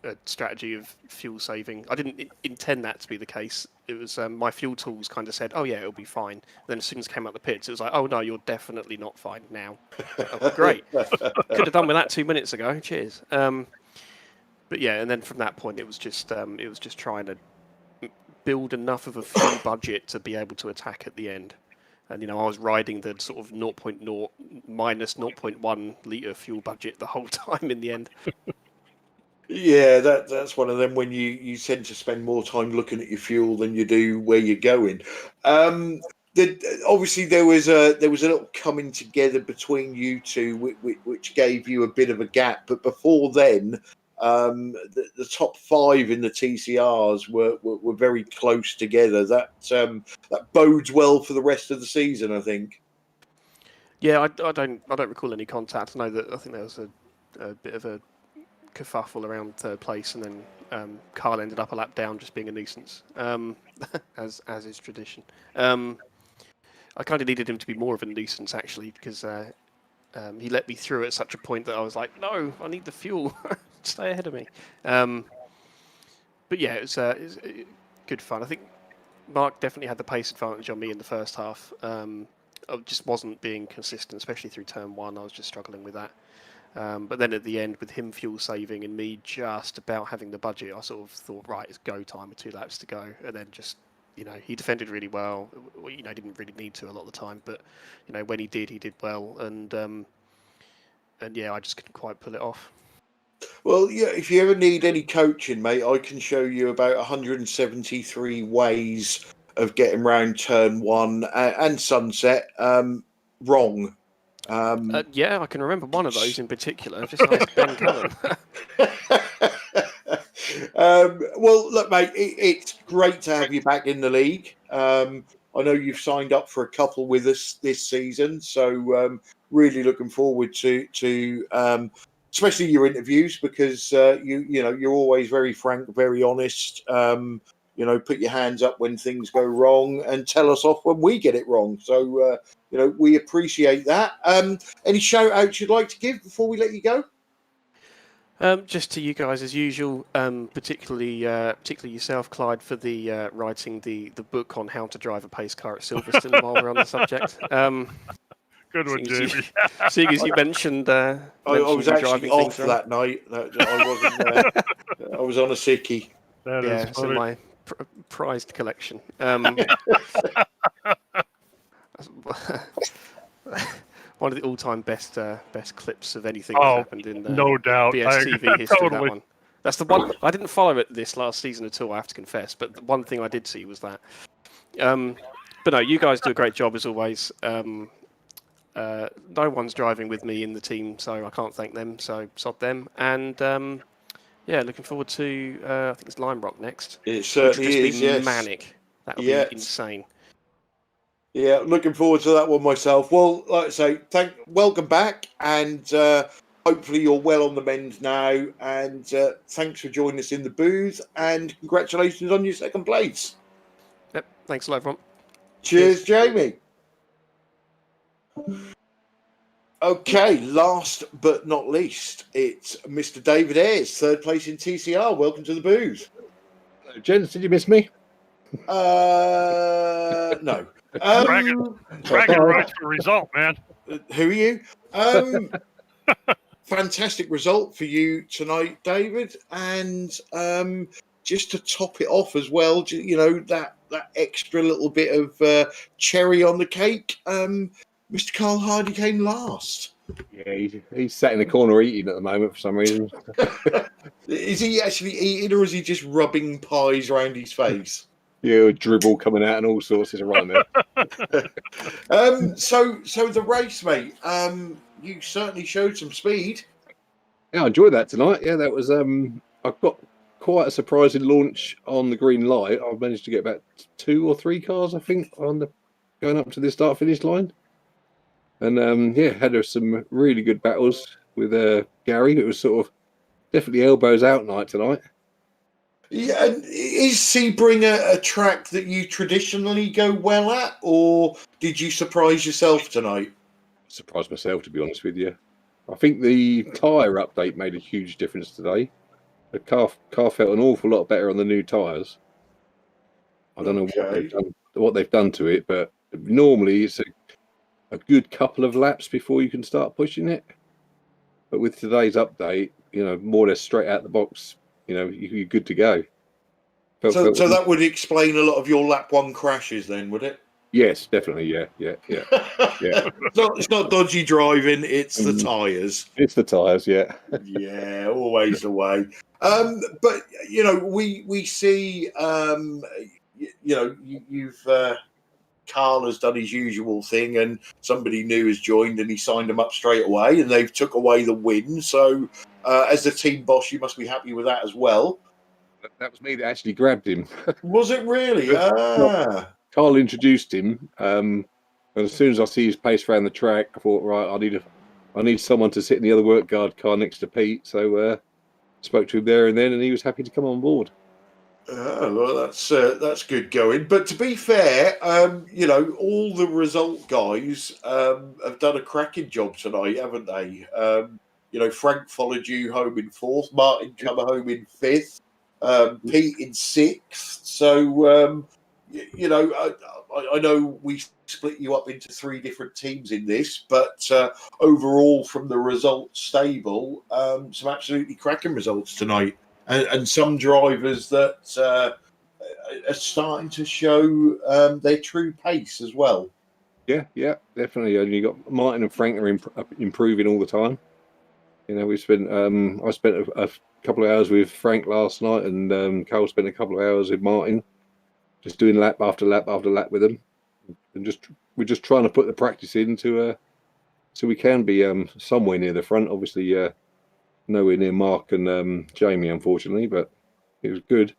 a strategy of fuel saving. I didn't intend that to be the case. It was my fuel tools kind of said, "Oh yeah, it'll be fine." Then as soon as I came out the pits, it was like, "Oh no, you're definitely not fine now." Oh, great, could have done with that 2 minutes ago. Cheers. But yeah, and then from that point, it was just trying to build enough of a fuel budget to be able to attack at the end. And, you know, I was riding the sort of 0.0 minus 0.1 litre fuel budget the whole time in the end. Yeah, that's one of them when you tend to spend more time looking at your fuel than you do where you're going. Obviously, there was a little coming together between you two, which gave you a bit of a gap. But before then, the top five in the TCRs were very close together. That bodes well for the rest of the season, I think. Yeah, I don't recall any contact. I think there was a bit of a kerfuffle around third place, and then Carl ended up a lap down, just being a nuisance, as is tradition. I kind of needed him to be more of a nuisance actually, because he let me through at such a point that I was like, no, I need the fuel. Stay ahead of me. But yeah, it was good fun. I think Mark definitely had the pace advantage on me in the first half. I just wasn't being consistent, especially through turn one. I was just struggling with that. But then at the end, with him fuel saving and me just about having the budget, I sort of thought, right, it's go time with 2 laps to go. And then just, you know, he defended really well. You know, didn't really need to a lot of the time, but you know, when he did well. And yeah, I just couldn't quite pull it off. Well, yeah, if you ever need any coaching, mate, I can show you about 173 ways of getting round turn one and sunset wrong. Yeah, I can remember one of those in particular. Just ask Ben Cullen. Well, look, mate, it's great to have you back in the league. I know you've signed up for a couple with us this season, so really looking forward to especially your interviews, because you know, you're always very frank, very honest. You know, put your hands up when things go wrong and tell us off when we get it wrong. So you know, we appreciate that. Any shout outs you'd like to give before we let you go? Just to you guys as usual, particularly yourself, Clyde, for the writing the book on how to drive a pace car at Silverstone while we're on the subject. Good one, Jamie. Seeing as you mentioned, I was actually off that night. I wasn't there. I was on a sickie. That is so funny. my prized collection. One of the all-time best clips of anything that happened in no doubt. BSTV history. Totally. That one. That's the one. I didn't follow it this last season at all, I have to confess. But the one thing I did see was that. But no, you guys do a great job as always. No one's driving with me in the team, so I can't thank them. So sod them. And yeah, looking forward to I think it's Lime Rock next. It certainly is. Yes. Manic. That would be insane. Yeah, looking forward to that one myself. Well, like I say, welcome back, and hopefully you're well on the mend now, and thanks for joining us in the booth, and congratulations on your second place. Yep. Thanks a lot, everyone. Cheers, Jamie. Okay, last but not least, it's Mr. David Ayres, third place in TCR. Welcome to the booth. Hello, gents. Did you miss me? No. Bragging rights for result, man. Who are you? Fantastic result for you tonight, David. And just to top it off as well, you know, that extra little bit of cherry on the cake, Mr. Carl Hardy came last. Yeah, he's sat in the corner eating at the moment for some reason. Is he actually eating, or is he just rubbing pies around his face? Yeah, dribble coming out and all sorts. It's right now. So the race, mate. You certainly showed some speed. Yeah, I enjoyed that tonight. Yeah, that was. I've got quite a surprising launch on the green light. I've managed to get about 2 or 3 cars, I think, on the going up to the start finish line. And yeah, had some really good battles with Gary. It was sort of definitely elbows out night tonight. Yeah, and is Sebring a track that you traditionally go well at, or did you surprise yourself tonight? Surprised myself, to be honest with you. I think the tyre update made a huge difference today. The car felt an awful lot better on the new tyres. I don't know what they've done to it, but normally it's a good couple of laps before you can start pushing it. But with today's update, you know, more or less straight out the box, you know, you're good to go. So that would explain a lot of your lap 1 crashes then, would it? Yes, definitely. Yeah. It's not dodgy driving, it's the tyres. It's the tyres, yeah. Yeah, always the way. But, you know, we see, you know, you've... Carl has done his usual thing, and somebody new has joined, and he signed them up straight away, and they've took away the win. So, as the team boss, you must be happy with that as well. That was me that actually grabbed him. Was it really? Carl introduced him, and as soon as I see his pace around the track, I thought, right, I need someone to sit in the other work guard car next to Pete. So, spoke to him there and then, and he was happy to come on board. Well, that's good going. But to be fair, you know, all the result guys have done a cracking job tonight, haven't they? You know, Frank followed you home in 4th, Martin come home in 5th, Pete in 6th. So, you know, I know we split you up into 3 different teams in this, but overall, from the result stable, some absolutely cracking results tonight. And some drivers that are starting to show their true pace as well. Yeah, definitely. And you got Martin and Frank are improving all the time. You know, we spent I spent a couple of hours with Frank last night, and Carl spent a couple of hours with Martin, just doing lap after lap after lap with them, and we're just trying to put the practice in to so we can be somewhere near the front. Obviously, nowhere near Mark and Jamie, unfortunately, but it was good.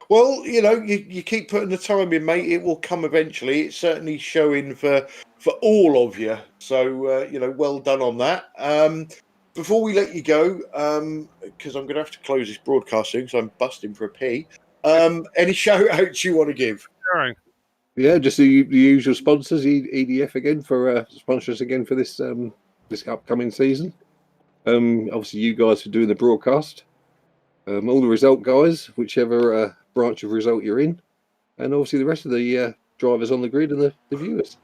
Well, you know, you keep putting the time in, mate. It will come eventually. It's certainly showing for all of you. So, you know, well done on that. Before we let you go, because I'm going to have to close this broadcast soon because I'm busting for a pee. Any shout outs you want to give? Sure. Yeah, just the usual sponsors, EDF again for sponsors again for this this upcoming season. Obviously, you guys for doing the broadcast. All the result guys, whichever branch of result you're in, and obviously the rest of the drivers on the grid and the viewers.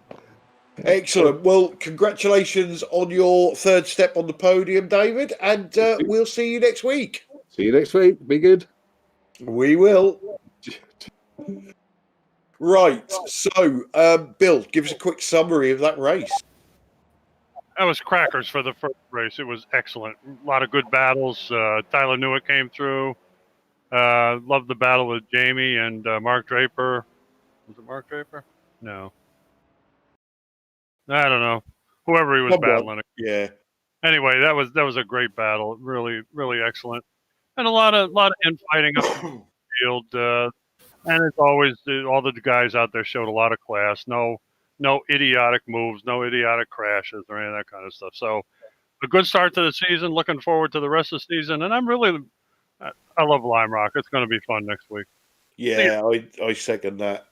Excellent. Well, congratulations on your 3rd step on the podium, David, and we'll see you next week. See you next week. Be good. We will. Right. So, Bill, give us a quick summary of that race. That was crackers for the first race. It was excellent. A lot of good battles. Tyler Newitt came through. Loved the battle with Jamie and Mark Draper. Was it Mark Draper? No. I don't know. Whoever he was battling. Yeah. Anyway, that was a great battle. Really, really excellent. And a lot of infighting up the field. And as always, all the guys out there showed a lot of class. No idiotic moves, no idiotic crashes or any of that kind of stuff. So a good start to the season. Looking forward to the rest of the season, and I love Lime Rock. It's going to be fun next week. Yeah, I second that.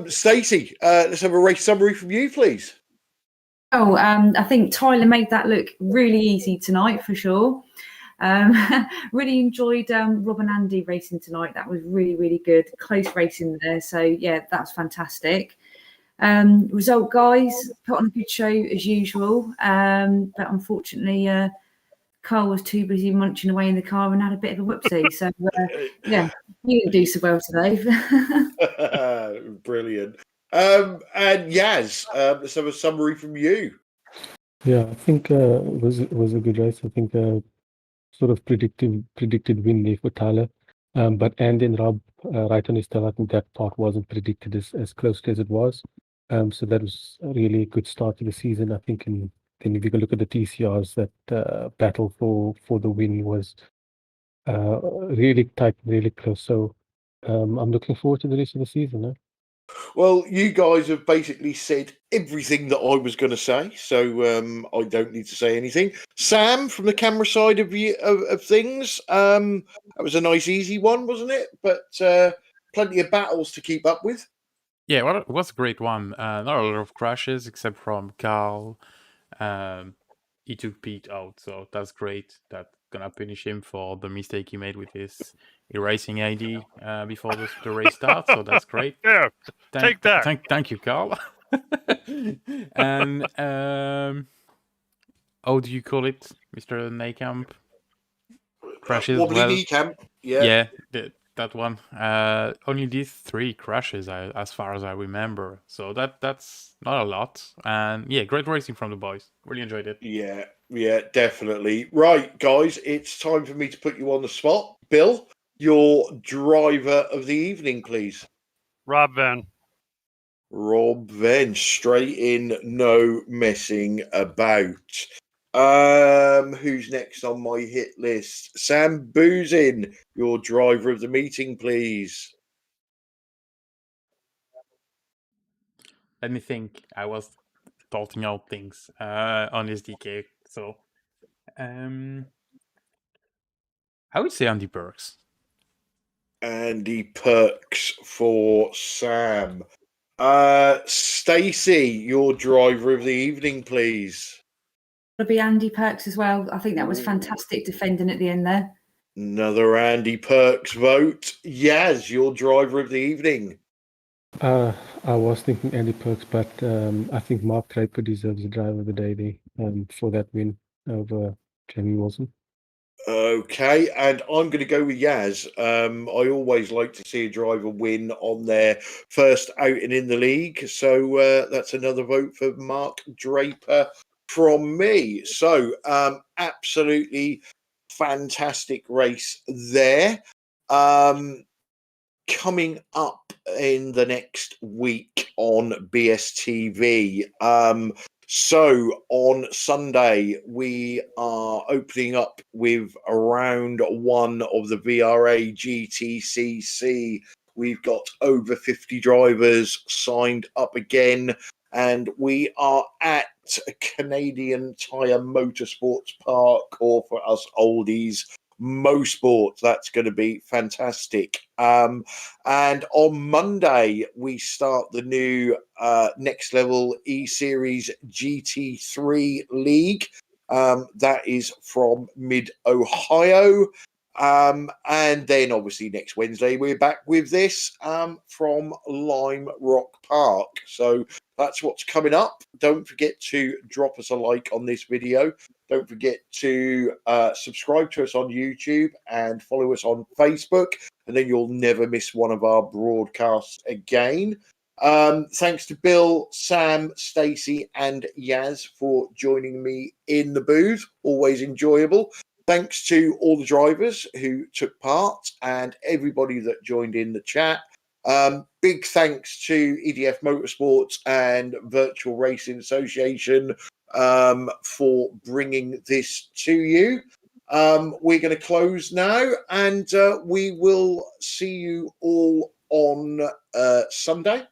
Stacey, let's have a race summary from you, please. Oh, I think Tyler made that look really easy tonight for sure. Really enjoyed Rob and Andy racing tonight. That was really, really good. Close racing there. So, yeah, that's fantastic. Result, guys, put on a good show as usual. But unfortunately, Carl was too busy munching away in the car and had a bit of a whoopsie. So, yeah, you didn't do so well today. Brilliant. And Yaz, let's have a summary from you. Yeah, I think it was a good race. I think sort of predicted win there for Tyler. But Andy and Rob right on his tail. I think that part wasn't predicted as close as it was. So that was a really good start to the season, I think. And then if you can look at the TCRs, that battle for the win was really tight, really close. So I'm looking forward to the rest of the season. Well, you guys have basically said everything that I was going to say, so I don't need to say anything. Sam, from the camera side of things, that was a nice, easy one, wasn't it? But plenty of battles to keep up with. Yeah, well, it was a great one. Not a lot of crashes, except from Carl. He took Pete out, so that's great. That's gonna punish him for the mistake he made with his iRacing ID before the race starts. So that's great. Yeah, take that. Thank you, Carl. And how do you call it, Mr. Neykamp? Crashes. Wobbly Neykamp. Yeah. Yeah, that one. Only these 3 crashes, as far as I remember. So that's not a lot. And yeah, great racing from the boys. Really enjoyed it. Yeah, definitely. Right, guys, it's time for me to put you on the spot. Bill, your driver of the evening, please. Rob Venn. Rob Venn, straight in, no messing about. Who's next on my hit list? Sam Boozin, your driver of the meeting, please. Let me think. I was thoughting out things on this DK. So I would say Andy Perks. Andy Perks for Sam. Stacey, your driver of the evening, please. It'll be Andy Perks as well. I think that was fantastic defending at the end there. Another Andy Perks vote. Yaz, your driver of the evening. I was thinking Andy Perks, but I think Mark Draper deserves the driver of the day there for that win over Jamie Wilson. Okay, and I'm going to go with Yaz. I always like to see a driver win on their first outing in the league. So that's another vote for Mark Draper from me. So absolutely fantastic race there. Coming up in the next week on BSTV. So on Sunday, we are opening up with round 1 of the VRA GTCC. We've got over 50 drivers signed up again, and we are at Canadian Tire Motorsports Park, or for us oldies, Mosport. That's going to be fantastic. And on Monday, we start the new Next Level E-Series GT3 League. That is from mid-Ohio. And then obviously next Wednesday, we're back with this from Lime Rock Park. So that's what's coming up. Don't forget to drop us a like on this video. Don't forget to subscribe to us on YouTube and follow us on Facebook, and then you'll never miss one of our broadcasts again. Thanks to Bill, Sam, Stacey, and Yaz for joining me in the booth. Always enjoyable. Thanks to all the drivers who took part and everybody that joined in the chat. Big thanks to EDF Motorsports and Virtual Racing Association for bringing this to you. We're going to close now, and we will see you all on Sunday.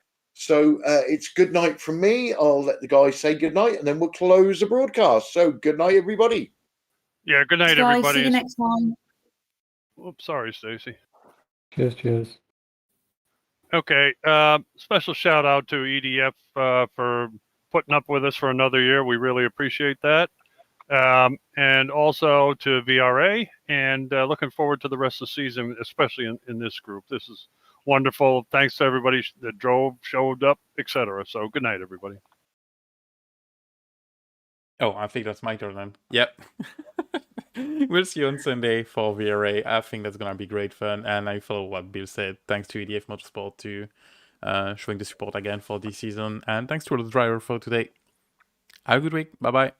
So it's good night from me. I'll let the guys say good night, and then we'll close the broadcast. So good night, everybody. Yeah, good night, Guys, everybody. see you next time. Oops, sorry, Stacy. Cheers. Okay, special shout out to EDF for putting up with us for another year. We really appreciate that. And also to VRA, and looking forward to the rest of the season, especially in this group. This is wonderful. Thanks to everybody that drove, showed up, etc. So good night, everybody. Oh, I think that's my turn then. Yep. We'll see you on Sunday for VRA. I think that's going to be great fun. And I follow what Bill said. Thanks to EDF Motorsport to showing the support again for this season. And thanks to all the drivers for today. Have a good week. Bye-bye.